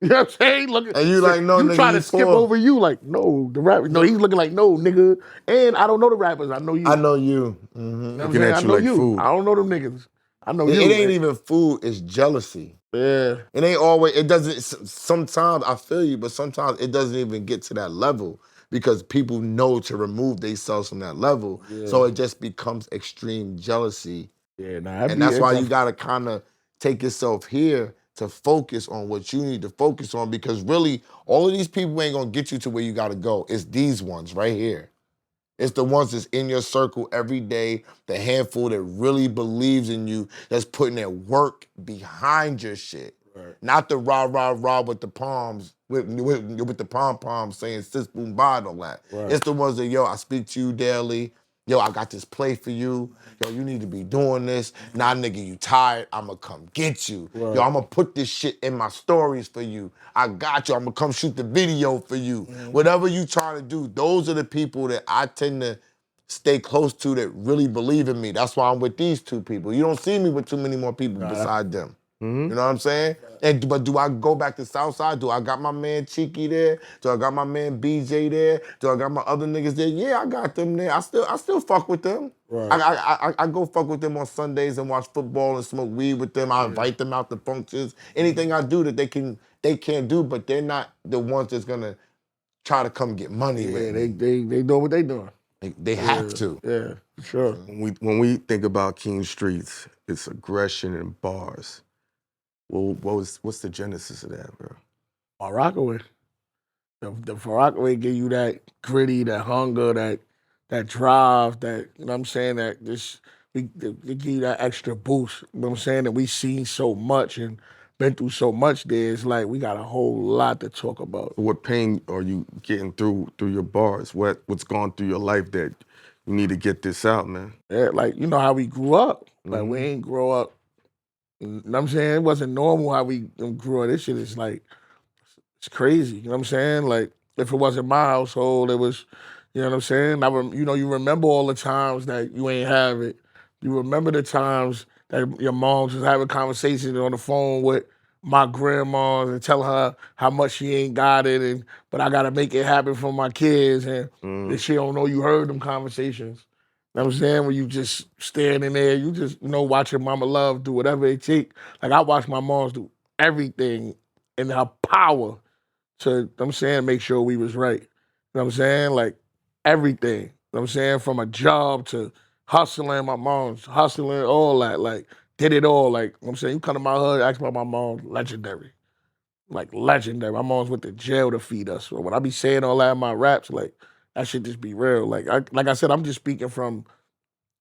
S4: know what I'm saying?
S3: And you like, no,
S4: you
S3: nigga,
S4: trying to
S3: you
S4: skip
S3: poor.
S4: over you, like, no, the rapper. No, he's looking like, no, nigga. And I don't know the rappers, I know you.
S3: I know you.
S4: You know what I'm
S2: Looking
S4: saying?
S2: at
S4: I
S2: you
S4: know
S2: like
S4: you.
S2: food.
S4: I don't know them niggas. I know
S3: It
S4: you.
S3: ain't even food, it's jealousy.
S4: Yeah.
S3: It ain't always, it doesn't, sometimes, I feel you, but sometimes it doesn't even get to that level because people know to remove themselves from that level. So it just becomes extreme jealousy.
S4: Yeah,
S3: And that's why you gotta kind of take yourself here to focus on what you need to focus on, because really, all of these people ain't gonna get you to where you gotta go. It's these ones right here. It's the ones that's in your circle every day, the handful that really believes in you, that's putting their work behind your shit. Right. Not the rah with the palms, with the pom-poms saying sis boom ba and all that. Right. It's the ones that, yo, I speak to you daily. Yo, I got this play for you. Yo, you need to be doing this. Nah, nigga, you tired. I'ma come get you. Right. Yo, I'ma put this shit in my stories for you. I got you. I'ma come shoot the video for you. Whatever you trying to do, those are the people that I tend to stay close to that really believe in me. That's why I'm with these two people. You don't see me with too many more people beside them. You know what I'm saying? But do I go back to Southside? Do I got my man Cheeky there? Do I got my man BJ there? Do I got my other niggas there? Yeah, I got them there. I still fuck with them. Right. I go fuck with them on Sundays and watch football and smoke weed with them. I invite them out to functions. Anything I do that they can't do, but they're not the ones that's gonna try to come get money with me.
S4: They know what they doing.
S3: They have to.
S4: Yeah, sure.
S2: When we think about King Streetz, it's aggression and bars. Well, what's the genesis of that, bro?
S4: Far Rockaway. The Far Rockaway give you that gritty, that hunger, that drive, that, you know what I'm saying, they give you that extra boost. You know what I'm saying? That we seen so much and been through so much there. It's like we got a whole lot to talk about.
S2: What pain are you getting through your bars? What's gone through your life that you need to get this out, man?
S4: Yeah, like, you know how we grew up. Like, we ain't grow up. You know what I'm saying? It wasn't normal how we grew up. This shit is like, it's crazy. You know what I'm saying? Like, if it wasn't my household, it was, you know what I'm saying? You remember all the times that you ain't have it. You remember the times that your moms was having conversations on the phone with my grandma and telling her how much she ain't got it, but I gotta make it happen for my kids, and she don't know you heard them conversations. You know what I'm saying? When you just standing there, you just, watching Mama Love do whatever it take. Like, I watched my moms do everything in her power to, you know what I'm saying, make sure we was right. You know what I'm saying? Like, everything. You know what I'm saying? From a job to hustling, my mom's hustling, all that. Like, did it all. Like, you know what I'm saying? You come to my hood, ask about my mom, legendary. Like, legendary. My mom's went to jail to feed us. So when I be saying all that in my raps, like, that should just be real. Like I said, I'm just speaking from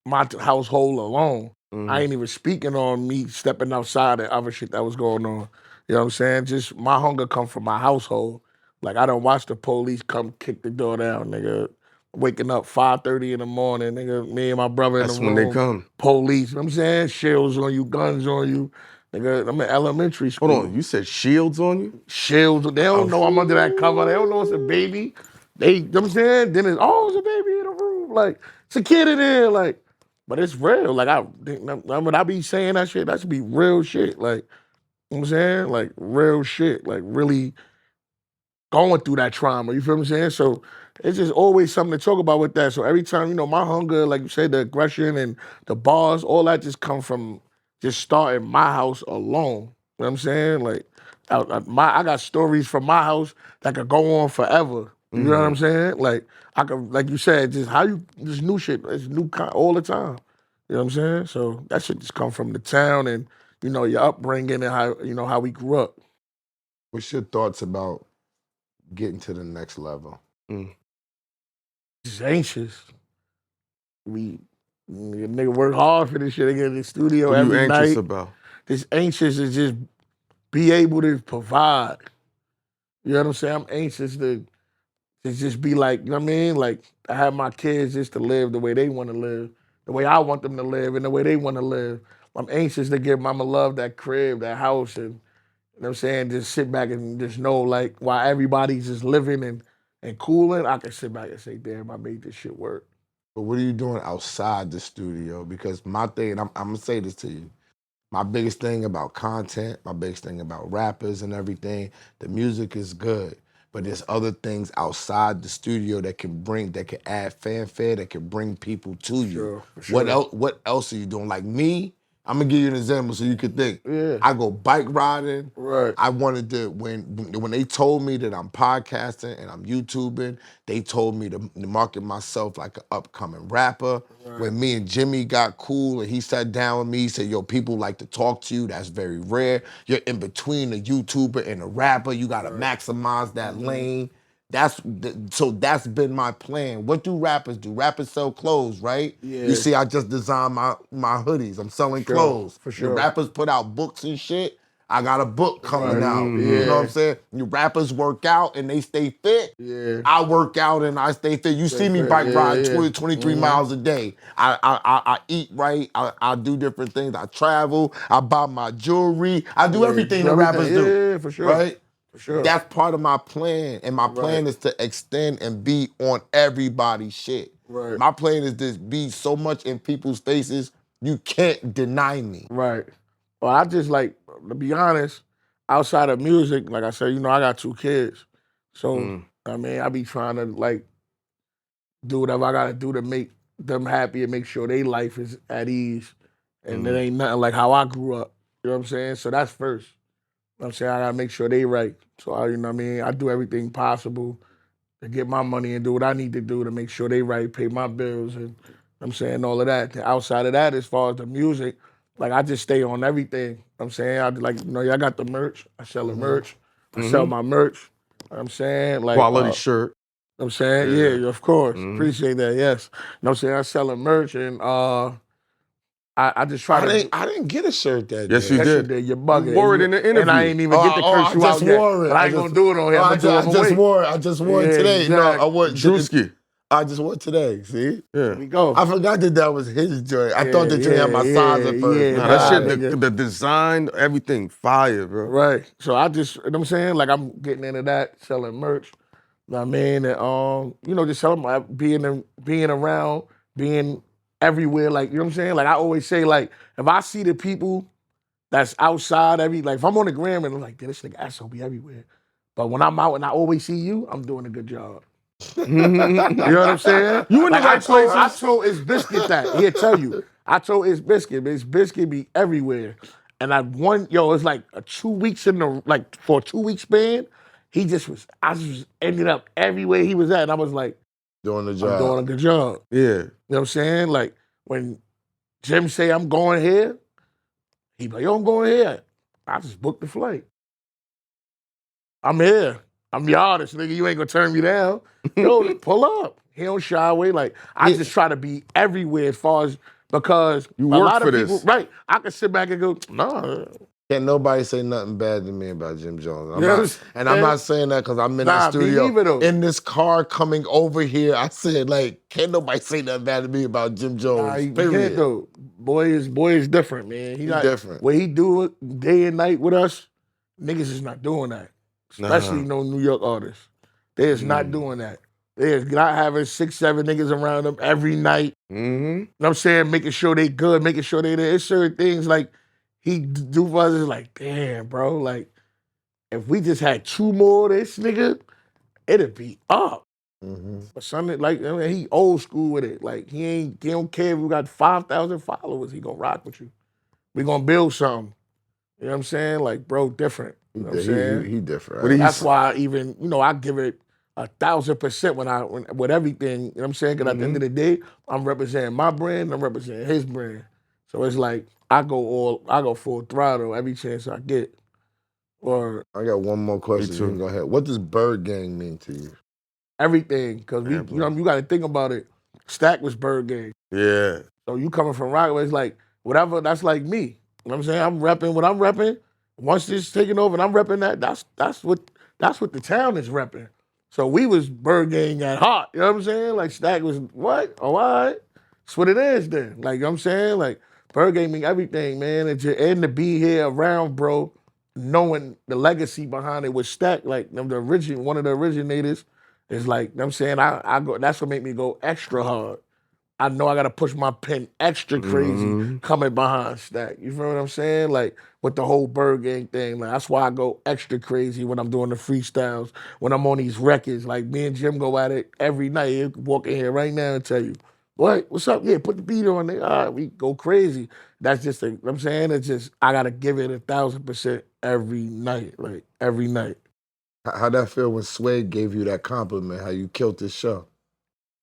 S4: my household alone. I ain't even speaking on me stepping outside and other shit that was going on. You know what I'm saying? Just my hunger come from my household. Like I don't watch the police come kick the door down, nigga. Waking up 5:30 in the morning, nigga. Me and my brother in the
S2: That's
S4: room.
S2: when they come.
S4: Police, you know what I'm saying? Shields on you, guns on you. Nigga, I'm in elementary school.
S2: Hold on, you said shields on you?
S4: Shields, they don't know I'm under that cover. They don't know it's a baby. You know what I'm saying? Then it's a baby in the room. Like, it's a kid in there. Like, but it's real. Like, when I be saying that shit, that should be real shit. Like, you know what I'm saying? Like, real shit. Like, really going through that trauma. You feel what I'm saying? So it's just always something to talk about with that. So every time, my hunger, like you said, the aggression and the bars, all that just come from just starting my house alone. You know what I'm saying? Like, I got stories from my house that could go on forever. You know what I'm saying? Like, I could, like you said, just new shit. It's new all the time. You know what I'm saying? So that shit just come from the town and, your upbringing and how we grew up.
S3: What's your thoughts about getting to the next level?
S4: Just anxious. Nigga work hard for this shit. They get in the studio
S2: What are you
S4: every
S2: anxious
S4: night.
S2: about?
S4: Just anxious to just be able to provide. You know what I'm saying? I'm anxious to just be like, you know what I mean? Like, I have my kids just to live the way they want to live, the way I want them to live, and the way they want to live. I'm anxious to give Mama Love that crib, that house, and, you know what I'm saying, just sit back and just know, like, while everybody's just living and cooling, I can sit back and say, damn, I made this shit work.
S3: But what are you doing outside the studio? Because my thing, and I'm gonna say this to you, my biggest thing about content, my biggest thing about rappers and everything, the music is good, but there's other things outside the studio that can add fanfare, that can bring people to you.
S4: For sure.
S3: What else are you doing? Like me, I'm gonna give you an example so you can think.
S4: Yeah.
S3: I go bike riding.
S4: Right.
S3: I wanted to, when they told me that I'm podcasting and I'm YouTubing, they told me to market myself like an upcoming rapper.
S4: Right.
S3: When me and Jimmy got cool and he sat down with me, he said, yo, people like to talk to you. That's very rare. You're in between a YouTuber and a rapper. You gotta maximize that lane. So that's been my plan. What do rappers do? Rappers sell clothes, right?
S4: Yeah.
S3: You see, I just designed my hoodies. I'm selling clothes.
S4: For sure.
S3: The rappers put out books and shit. I got a book coming out.
S4: Yeah.
S3: You know what I'm saying? You rappers work out and they stay fit.
S4: Yeah.
S3: I work out and I stay fit. You see me
S4: fit.
S3: bike
S4: Yeah,
S3: ride
S4: yeah.
S3: 20, 23 miles a day. I eat right. I do different things. I travel. I buy my jewelry. I do everything the rappers do.
S4: Yeah, for sure.
S3: Right?
S4: For sure.
S3: That's part of my plan. And my plan is to extend and be on everybody's shit.
S4: Right.
S3: My plan is to be so much in people's faces, you can't deny me.
S4: Right. Well, I just like, to be honest, outside of music, like I said, I got 2 kids. So, I mean, I be trying to like do whatever I gotta do to make them happy and make sure their life is at ease. And it ain't nothing like how I grew up. You know what I'm saying? So that's first. You know what I'm saying? I gotta make sure they right. So, you know what I mean? I do everything possible to get my money and do what I need to do to make sure they right, pay my bills, and you know what I'm saying, all of that. Outside of that, as far as the music, like I just stay on everything. You know what I'm saying, I got the merch. I sell the merch. I sell my merch. You know what I'm saying, like
S2: Quality shirt.
S4: You know what I'm saying, yeah, of course. Appreciate that. Yes. You know what I'm saying, I sell the merch and I just try
S3: I didn't get a shirt that
S2: Yes,
S3: day.
S2: you did.
S4: You're bugging.
S2: You wore it in the interview.
S4: And I ain't even get to curse you
S3: I
S4: out
S3: just
S4: yet.
S3: wore it.
S4: But I ain't gonna do it on here. I'm gonna do it
S3: I just wore it today.
S4: Exactly.
S3: No, I wore it.
S2: Drewski.
S3: I just wore it today. See?
S2: Yeah.
S4: We go.
S3: I forgot that was his joint. I thought that you had my size at first.
S4: yeah.
S2: Nah,
S4: Nah,
S2: that shit,
S4: nigga.
S2: the design, everything, fire, bro.
S4: Right. So I just, you know what I'm saying? Like I'm getting into that, selling merch. You know what I mean? And just selling being around, being everywhere, like, you know what I'm saying? Like I always say, like, if I see the people that's outside like if I'm on the gram and I'm like, this nigga asshole be everywhere. But when I'm out and I always see you, I'm doing a good job. You know what I'm saying?
S2: You in the right places.
S4: I told It's Biscuit that. He'll tell you. I told It's Biscuit, but It's Biscuit be everywhere. And it's like 2 weeks for a 2 week span, I just ended up everywhere he was at. And I was like,
S3: Doing the job.
S4: I'm doing a good job.
S2: Yeah.
S4: You know what I'm saying? Like when Jim say I'm going here, he be like, yo, I'm going here. I just booked the flight. I'm here. I'm the artist, nigga. You ain't gonna turn me down. Yo, pull up. He don't shy away. Like, I just try to be everywhere as far as because
S2: You
S4: a
S2: work
S4: lot
S2: for
S4: of people,
S2: this.
S4: right? I can sit back and go, nah.
S3: Can't nobody say nothing bad to me about Jim Jones.
S4: Yes,
S3: I'm not saying that because I'm in the
S4: Nah, me
S3: studio.
S4: neither, though.
S3: In this car coming over here, I said, like, can't nobody say nothing bad to me about Jim Jones.
S4: Nah, you
S3: period.
S4: can't though. Boy is different, man. He not
S3: different.
S4: what he do it day and night with us. Niggas is not doing that, especially no New York artists. They is not doing that. They is not having 6, 7 niggas around them every night.
S2: Mm-hmm.
S4: You know what I'm saying? Making sure they good, making sure they there. It's certain things like he do for us is like, damn, bro. Like, if we just had 2 more of this nigga, it'd be up. But something like, I mean, he old school with it. Like, he don't care if we got 5,000 followers. He gonna rock with you. We gonna build something. You know what I'm saying? Like, bro, different. You know what I'm saying?
S3: He different.
S2: What do you
S4: That's why I even, I give it 1,000% with everything. You know what I'm saying? Because at the end of the day, I'm representing my brand, I'm representing his brand. So it's like I go full throttle every chance I get. Or
S3: I got one more question.
S2: Me too.
S3: You can go ahead. What does Bird Gang mean to you?
S4: everything. Because we, you got to think about it. Stack was Bird Gang.
S2: Yeah.
S4: So you coming from Rockaway, it's like whatever. That's like me. You know what I'm saying? I'm repping what I'm repping. Once this is taking over and I'm repping that, that's what the town is repping. So we was Bird Gang at heart. You know what I'm saying? Like Stack was what? Oh, all right. That's what it is then. Like, you know what I'm saying? Like Bird Gang mean everything, man. And to be here around, bro, knowing the legacy behind it was Stack, like one of the originators, is like, you know what I'm saying? I go. That's what made me go extra hard. I know I gotta push my pen extra crazy coming behind Stack. You feel what I'm saying? Like with the whole Bird Gang thing. Like that's why I go extra crazy when I'm doing the freestyles, when I'm on these records. Like me and Jim go at it every night. He'll walk in here right now and tell you, what's up? Yeah, put the beat on there. All right, we go crazy. That's just you know what I'm saying? It's just I gotta give it 1,000% every night. Like every night.
S3: How'd that feel when Sway gave you that compliment, how you killed this show?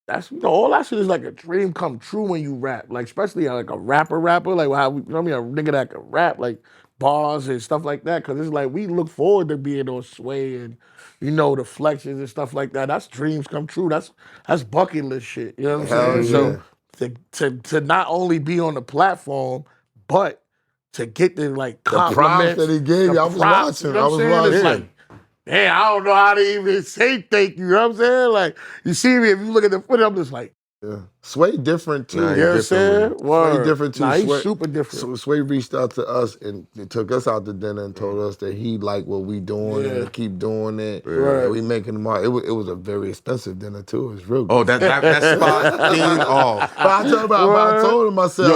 S4: That's all that shit is like a dream come true when you rap. Like especially like a rapper, like how we, you know what I mean, a nigga that can rap like bars and stuff like that. Cause it's like we look forward to being on Sway and the flexes and stuff like that. That's dreams come true. That's bucket list shit. You know what I'm saying? So to not only be on the platform, but to get the like compliments
S3: props that he gave you, I was watching.
S4: You know what I'm saying? It's like, damn, I don't know how to even say thank you. You know what I'm saying? Like, you see me, if you look at the footage, I'm just like,
S3: Sway different too.
S2: Nah,
S4: you know what I'm saying?
S3: Sway different too.
S4: Nah, he's
S3: Sway,
S4: super different.
S3: Sway reached out to us and took us out to dinner and told us that he liked what we doing and to keep doing it.
S4: Right.
S3: And we making them all. It was a very expensive dinner too. It was real good.
S2: Oh, that spot clean off.
S3: But I told him, I said,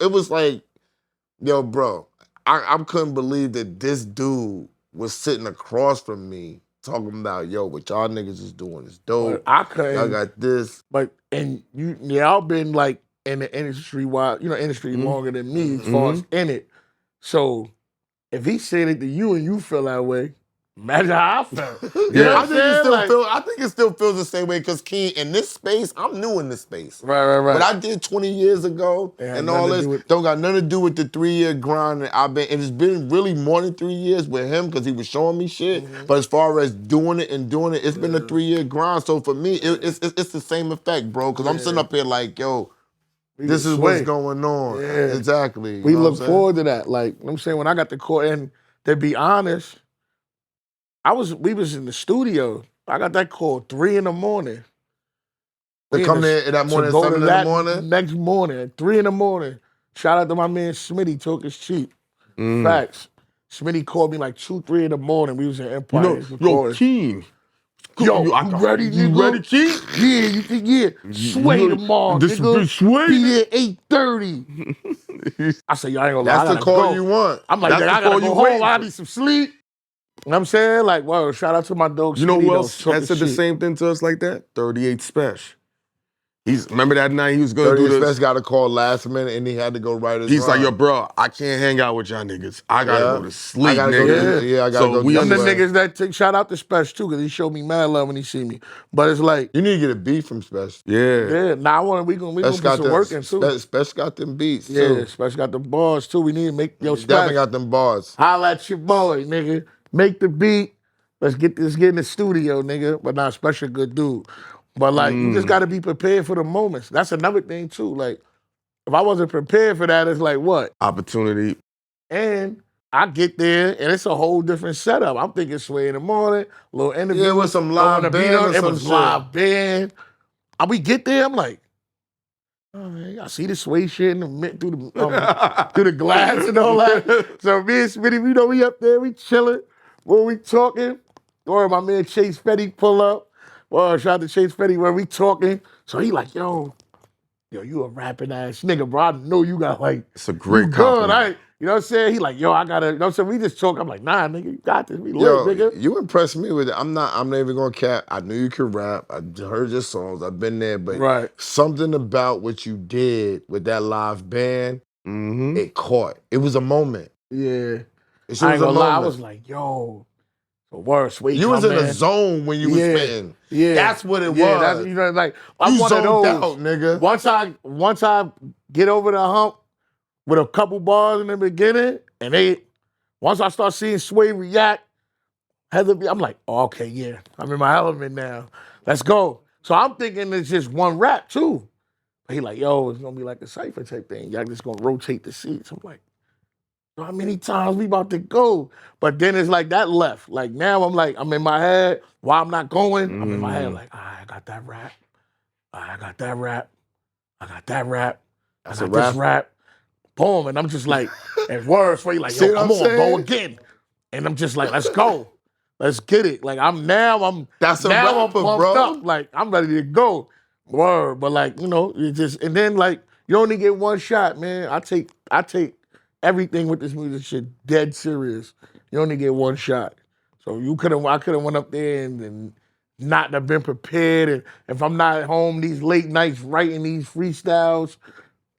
S3: it was like, yo, bro, I couldn't believe that this dude was sitting across from me talking about, yo, what y'all niggas is doing is dope.
S4: I couldn't.
S3: Y'all got this.
S4: But, and y'all been like in the industry industry longer than me as far as in it. So if he said it to you and you feel that way, imagine how I felt. You know what I'm saying?
S3: I think it still feels the same way because Key, in this space, I'm new in this space.
S4: Right.
S3: What I did 20 years ago and all this don't got nothing to do with the 3-year grind that I've been, and it's been really more than 3 years with him because he was showing me shit. But as far as doing it, it's been a 3-year grind. So for me, it's the same effect, bro. Because I'm sitting up here like, yo, this is what's going on.
S4: Yeah.
S3: Exactly.
S4: We look forward to that. Like, you know what I'm saying? When I got the call, and to be honest, we was in the studio. I got that call 3 in the morning.
S3: They come there that morning at 7 in the morning?
S4: Next morning at 3 in the morning. Shout out to my man Smitty Talk is cheap. Facts. Smitty called me like 2, 3 in the morning. We was in Empire.
S2: Yo, Keen.
S4: Yo, you ready, nigga?
S2: You ready, Keen?
S4: Yeah, you think, Sway tomorrow,
S2: This
S4: nigga.
S2: is Sway.
S4: Be there 8:30. I said, y'all ain't gonna lie.
S3: That's the call you want.
S4: I'm like, I gotta go home. I need some sleep. You know what I'm saying? Like, well, shout out to my dog.
S2: You know
S4: Smitty,
S2: who else had said the same thing to us like that? 38 Special. Remember that night he was going to do this?
S3: 38 Special got a call last minute and he had to go right his
S2: He's like,
S3: rhyme.
S2: yo, bro, I can't hang out with y'all niggas. I got to go to sleep,
S3: I gotta
S2: nigga.
S3: I gotta
S2: So
S3: go.
S2: we
S4: Them the
S2: understand.
S4: niggas that take shout out to Special too, because he showed me mad love when he see me. But it's like,
S3: You need to get a beat from Special.
S2: Yeah.
S4: now we gonna do some working too.
S3: Special got them beats
S4: Yeah,
S3: too.
S4: Special got the bars too. We need to make
S3: Definitely
S4: Special.
S3: got them bars.
S4: Holla at your boy, nigga. Make the beat. Let's get in the studio, nigga. But not Special good dude. But like, you just got to be prepared for the moments. That's another thing too. Like, if I wasn't prepared for that, it's like what?
S2: Opportunity.
S4: And I get there, and it's a whole different setup. I'm thinking Sway in the morning, little interview.
S3: Yeah, with some live
S4: throwing the beat
S3: band
S4: on.
S3: or
S4: It
S3: some
S4: was
S3: shit.
S4: live band. We get there, I'm like, oh, man, I see the Sway shit in the, through the glass and all that. So me and Smitty, we up there, we chilling. When we talking, or my man Chase Fetty pull up. Well, shout out to Chase Fetty where we talking. So he like, yo, you a rapping ass nigga, bro. I know you got like,
S2: It's a great
S4: you good.
S2: compliment.
S4: You know what I'm saying? He like, yo, I gotta, you know what I'm saying? We just talk. I'm like, nah, nigga, you got this. We
S3: Yo,
S4: lit, nigga.
S3: you impressed me with it. I'm not even gonna cap. I knew you could rap. I heard your songs. I've been there, but something about what you did with that live band, it caught. It was a moment.
S4: Yeah.
S3: It
S4: I
S3: was
S4: ain't
S3: a
S4: gonna lie. I
S3: moment.
S4: was like, yo, the worst. Wait,
S3: You was in a zone when you was spitting.
S4: Yeah,
S3: That's what it was.
S4: That's, you know, like I'm
S3: You
S4: one of
S3: zoned
S4: those.
S3: out, nigga.
S4: Once I get over the hump with a couple bars in the beginning, and once I start seeing Sway react, I'm like, oh, okay, yeah, I'm in my element now. Let's go. So I'm thinking it's just one rap too. But he like, yo, it's gonna be like a cypher type thing. Y'all just gonna rotate the seats. I'm like, how many times we about to go? But then it's like that left. Like now I'm in my head. While I'm not going, I'm in my head like, I got that rap. I got that rap. I got that rap. I got this rap. Boom. And I'm just like, and words for you like, yo, come on, go again. And I'm just like, let's go. Let's get it. Like I'm
S3: That's a rapper,
S4: pumped
S3: bro.
S4: up. Like I'm ready to go. Word. But like, you just, and then like, you only get one shot, man. I take everything with this music shit dead serious. You only get one shot. So I could have went up there and not have been prepared. And if I'm not at home these late nights writing these freestyles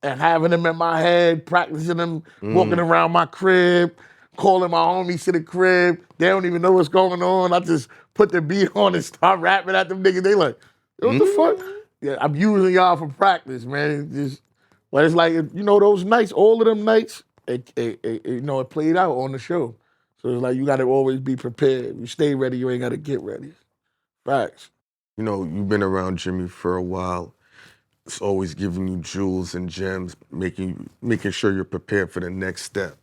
S4: and having them in my head, practicing them, walking around my crib, calling my homies to the crib. They don't even know what's going on. I just put the beat on and start rapping at them niggas. They like, what the fuck? Yeah, I'm using y'all for practice, man. But it's like, those nights, all of them nights, it played out on the show. So it's like you got to always be prepared. You stay ready, you ain't got to get ready. Facts.
S2: You've been around Jimmy for a while. It's always giving you jewels and gems, making sure you're prepared for the next step.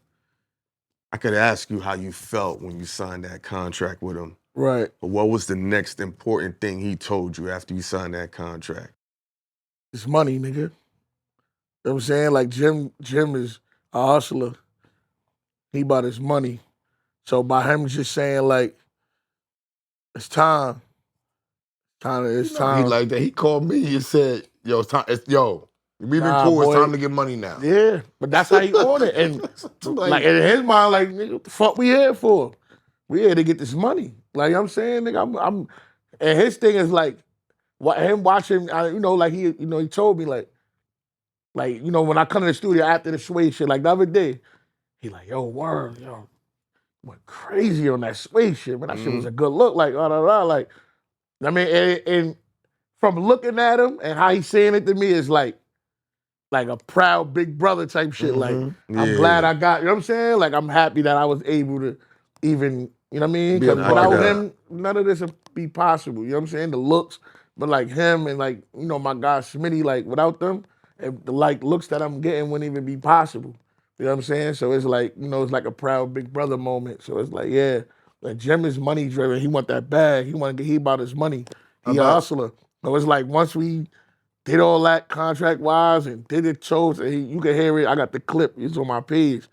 S2: I could ask you how you felt when you signed that contract with him.
S4: Right.
S2: But what was the next important thing he told you after you signed that contract?
S4: It's money, nigga. You know what I'm saying? Like Jim is a hustler. He about his money. So by him just saying like, it's time. It's time.
S3: He like that. He called me and said, yo, it's time. We've been cool.
S4: boy.
S3: It's time to get money now.
S4: Yeah, but that's how he on it. And like in his mind, like, nigga, what the fuck we here for? We here to get this money. Like, you know what I'm saying, nigga, and his thing is like, him watching, like he told me like, when I come to the studio after the Sway shit, like the other day, he like, yo, word, yo, went crazy on that Sway shit, man. That shit was a good look, like, like, I mean, and from looking at him and how he's saying it to me is like a proud big brother type shit. Like, I'm glad I got, you know what I'm saying? Like, I'm happy that I was able to even, you know what I mean? Because without him, none of this would be possible. You know what I'm saying? The looks, but like him and like, my guy Smitty, like without them, the like looks that I'm getting wouldn't even be possible. You know what I'm saying? So it's like, it's like a proud big brother moment. So it's like, yeah, like Jim is money driven. He want that bag. He about his money. He a hustler. So it's like once we did all that contract wise and did it shows, and you can hear it. I got the clip. It's on my page.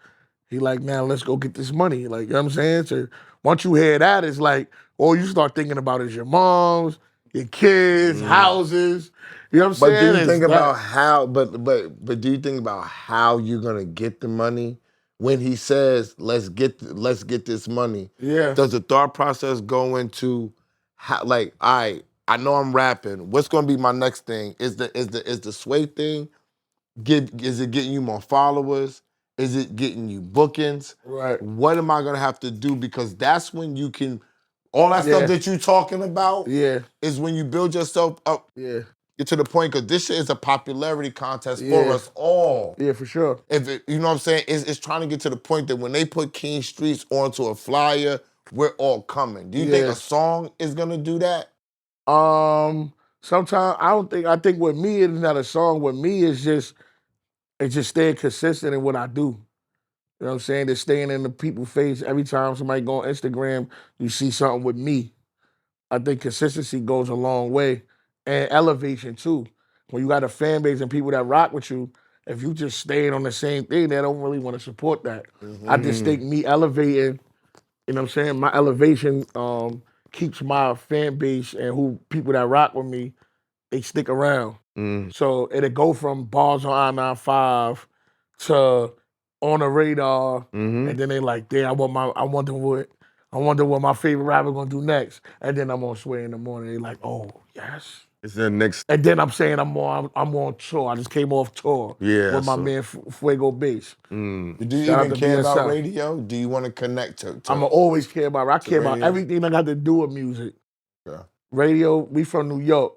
S4: He like, now let's go get this money. Like, you know what I'm saying? So once you hear that, it's like, all you start thinking about is your moms, your kids, houses. You know what I'm saying?
S3: But do you think about how? But do you think about how you're gonna get the money when he says, "Let's get this money"?
S4: Yeah.
S3: Does the thought process go into how? Like, I know I'm rapping. What's gonna be my next thing? Is the Sway thing? Is it getting you more followers? Is it getting you bookings?
S4: Right.
S3: What am I gonna have to do? Because that's when you can. All that stuff that you're talking about is when you build yourself up.
S4: Yeah.
S3: Get to the point, because this shit is a popularity contest for us all.
S4: Yeah, for sure.
S3: You know what I'm saying? It's trying to get to the point that when they put King Streetz onto a flyer, we're all coming. Do you think a song is gonna do that?
S4: Sometimes I think with me it's not a song. With me it's just staying consistent in what I do. You know what I'm saying? Just staying in the people's face every time somebody go on Instagram, you see something with me. I think consistency goes a long way. And elevation too. When you got a fan base and people that rock with you, if you just staying on the same thing, they don't really want to support that. I just think me elevating, you know what I'm saying, my elevation keeps my fan base and who people that rock with me, they stick around. So it'll go from bars on I-95 to on the radar, and then they like, damn, I wonder what my favorite rapper gonna do next. And then I'm on Sway in the morning. They like, oh yes.
S2: Is there next?
S4: And then I'm saying I'm on tour. I just came off tour
S2: Yeah,
S4: with my
S2: so-
S4: man Fuego Bass.
S3: Do you
S4: Shout out
S3: even
S4: to
S3: care about
S4: BSL.
S3: radio? Do you want to connect to
S4: I'ma always care about it. I care about
S3: radio?
S4: everything that got to do with music.
S3: Yeah.
S4: Radio, we from New York.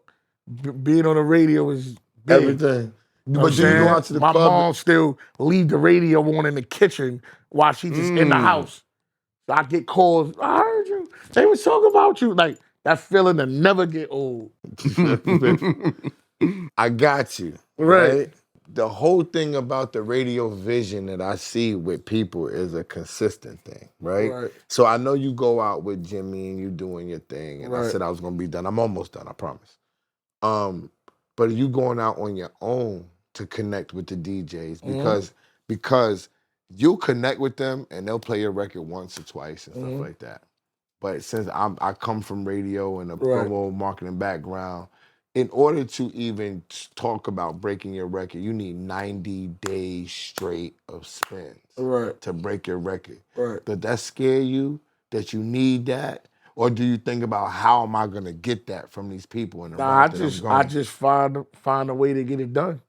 S4: Being on the radio is big.
S3: everything?
S4: You know
S3: But
S4: what
S3: do
S4: I'm
S3: you go
S4: saying?
S3: out to the
S4: My
S3: club?
S4: mom still leave the radio on in the kitchen while she just in the house. So I get calls, I heard you. They was talking about you. Like, that feeling to never get old.
S3: I got you.
S4: Right.
S3: The whole thing about the radio vision that I see with people is a consistent thing, right?
S4: Right.
S3: So I know you go out with Jimmy and you doing your thing, and I
S4: Right.
S3: said I was gonna be done. I'm almost done, I promise. But you going out on your own to connect with the DJs because you'll connect with them and they'll play your record once or twice and stuff like that. But since I come from radio and a promo marketing background, in order to even talk about breaking your record, you need 90 days straight of spins to break your record.
S4: Right.
S3: Does that scare you that you need that? Or do you think about how am I gonna get that from these people in the
S4: Nah,
S3: route that I'm going?
S4: I just find a way to get it done.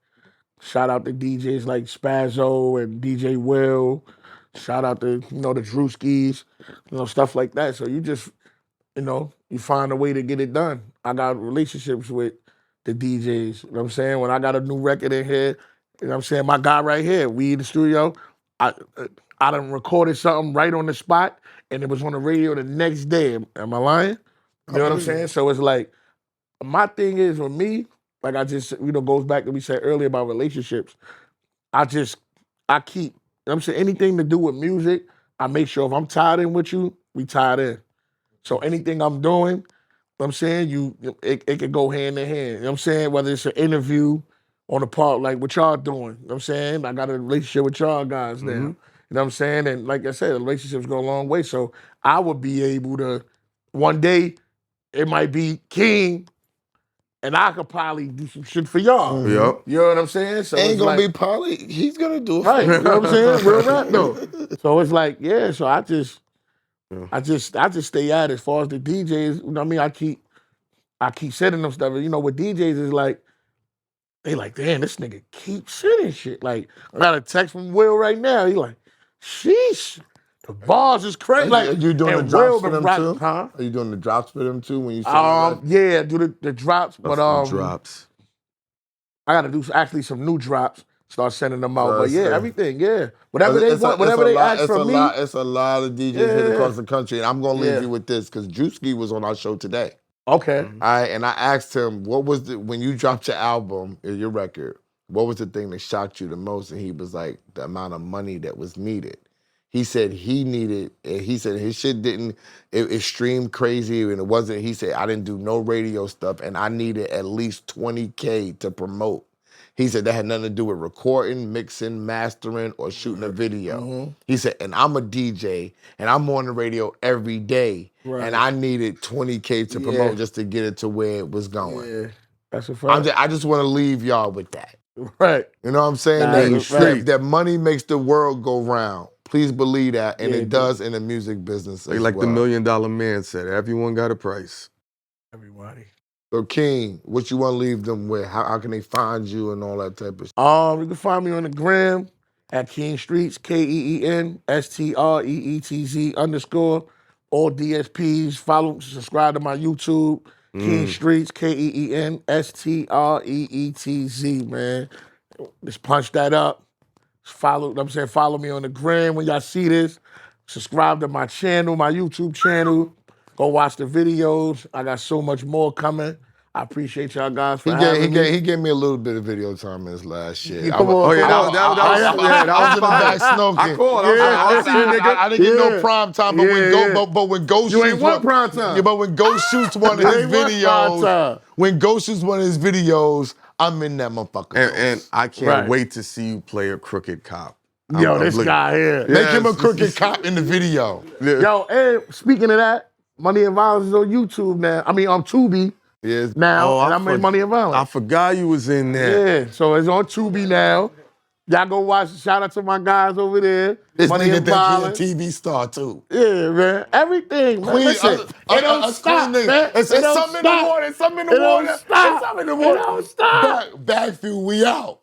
S4: Shout out to DJs like Spazzo and DJ Will. Shout out to, the Drewskis, stuff like that. So you just, you find a way to get it done. I got relationships with the DJs. You know what I'm saying? When I got a new record in here, you know what I'm saying? My guy right here, we in the studio, I done recorded something right on the spot and it was on the radio the next day. Am I lying? You know what I'm saying? So it's like, my thing is with me, like I just, goes back to what we said earlier about relationships. I keep, you know what I'm saying, anything to do with music, I make sure if I'm tied in with you, we tied in. So anything I'm doing, you know what I'm saying, it could go hand in hand. You know what I'm saying? Whether it's an interview on the part, like what y'all doing. You know what I'm saying? I got a relationship with y'all guys now. You know what I'm saying? And like I said, the relationships go a long way. So I would be able to, one day, it might be King, and I could probably do some shit for y'all.
S2: Yep.
S4: You know what I'm saying? So
S3: Ain't
S4: it's
S3: gonna
S4: like,
S3: be Polly. He's gonna do it.
S4: right,
S3: For
S4: you know what I'm saying? Real rap though. So it's like, yeah, so I just stay at it as far as the DJs, you know what I mean? I keep sending them stuff. With DJs is like, they like, damn, this nigga keeps sending shit. Like, I got a text from Will right now. He like, sheesh, the bars is crazy.
S3: Are
S4: Like,
S3: you doing the
S4: and
S3: drops
S4: Will
S3: for
S4: been
S3: them too?
S4: Huh?
S3: Are you doing the drops for them too when you send them?
S4: Yeah, do the drops, but
S2: drops.
S4: I got to do actually some new drops. Start sending them out, but yeah,
S3: sure.
S4: everything, yeah, whatever they want, whatever they ask from me.
S3: It's a lot of DJs hit across the country, and I'm gonna leave you with this because Drewski was on our show today.
S4: Okay,
S3: All right, and I asked him, what was when you dropped your album, your record, what was the thing that shocked you the most? And he was like, the amount of money that was needed. He said he said his shit it streamed crazy and it wasn't, he said, I didn't do no radio stuff and I needed at least $20K to promote. He said that had nothing to do with recording, mixing, mastering, or shooting a video. He said, and I'm a DJ and I'm on the radio every day and I needed $20K to promote just to get it to where it was going.
S4: Yeah, that's a fact.
S3: I just want to leave y'all with that.
S4: Right.
S3: You know what I'm saying?
S4: Nah,
S3: that money makes the world go round. Please believe that, and it does in the music business as
S2: Like
S3: well.
S2: the $1 Million Man said, everyone got a price.
S4: Everybody.
S3: So King, what you want to leave them with? How can they find you and all that type of shit?
S4: You can find me on the gram at King Streetz, KEENSTREETZ_ all DSPs. Follow, subscribe to my YouTube, King Streetz, KEENSTREETZ, man. Just punch that up. Follow me on the gram when y'all see this. Subscribe to my channel, my YouTube channel. Go watch the videos. I got so much more coming. I appreciate y'all guys for
S3: He
S4: having me.
S3: gave me a little bit of video time in his last shit.
S4: Yeah, come on,
S2: yeah,
S4: come on.
S2: that was
S3: in the back smoking.
S2: I called.
S4: Yeah.
S2: I see you, nigga.
S3: I didn't get no prime time, but when Ghost
S4: You
S3: shoots
S4: ain't want prime time.
S3: Yeah, but when Ghost shoots one of his
S4: ain't want prime time.
S3: videos, I'm in that motherfucker.
S2: And I can't
S4: Right.
S2: wait to see you play a crooked cop.
S4: Yo, this guy here.
S3: Make him a crooked cop in the video.
S4: Yo, and speaking of that, Money and Violence is on YouTube now. I mean, on Tubi
S3: Yes.
S4: now, and I'm in Money and Violence.
S2: I forgot you was in there.
S4: Yeah, so it's on Tubi now. Y'all go watch. Shout out to my guys over there.
S3: This
S4: Money
S3: nigga
S4: and
S3: think
S4: Violence.
S3: he a TV star too.
S4: Yeah, man. Everything, man. Listen, it don't stop, man.
S3: It's something in the water. It's something in the water.
S4: It don't stop.
S3: It's something in the water.
S4: It don't stop.
S3: BagFuel, we out.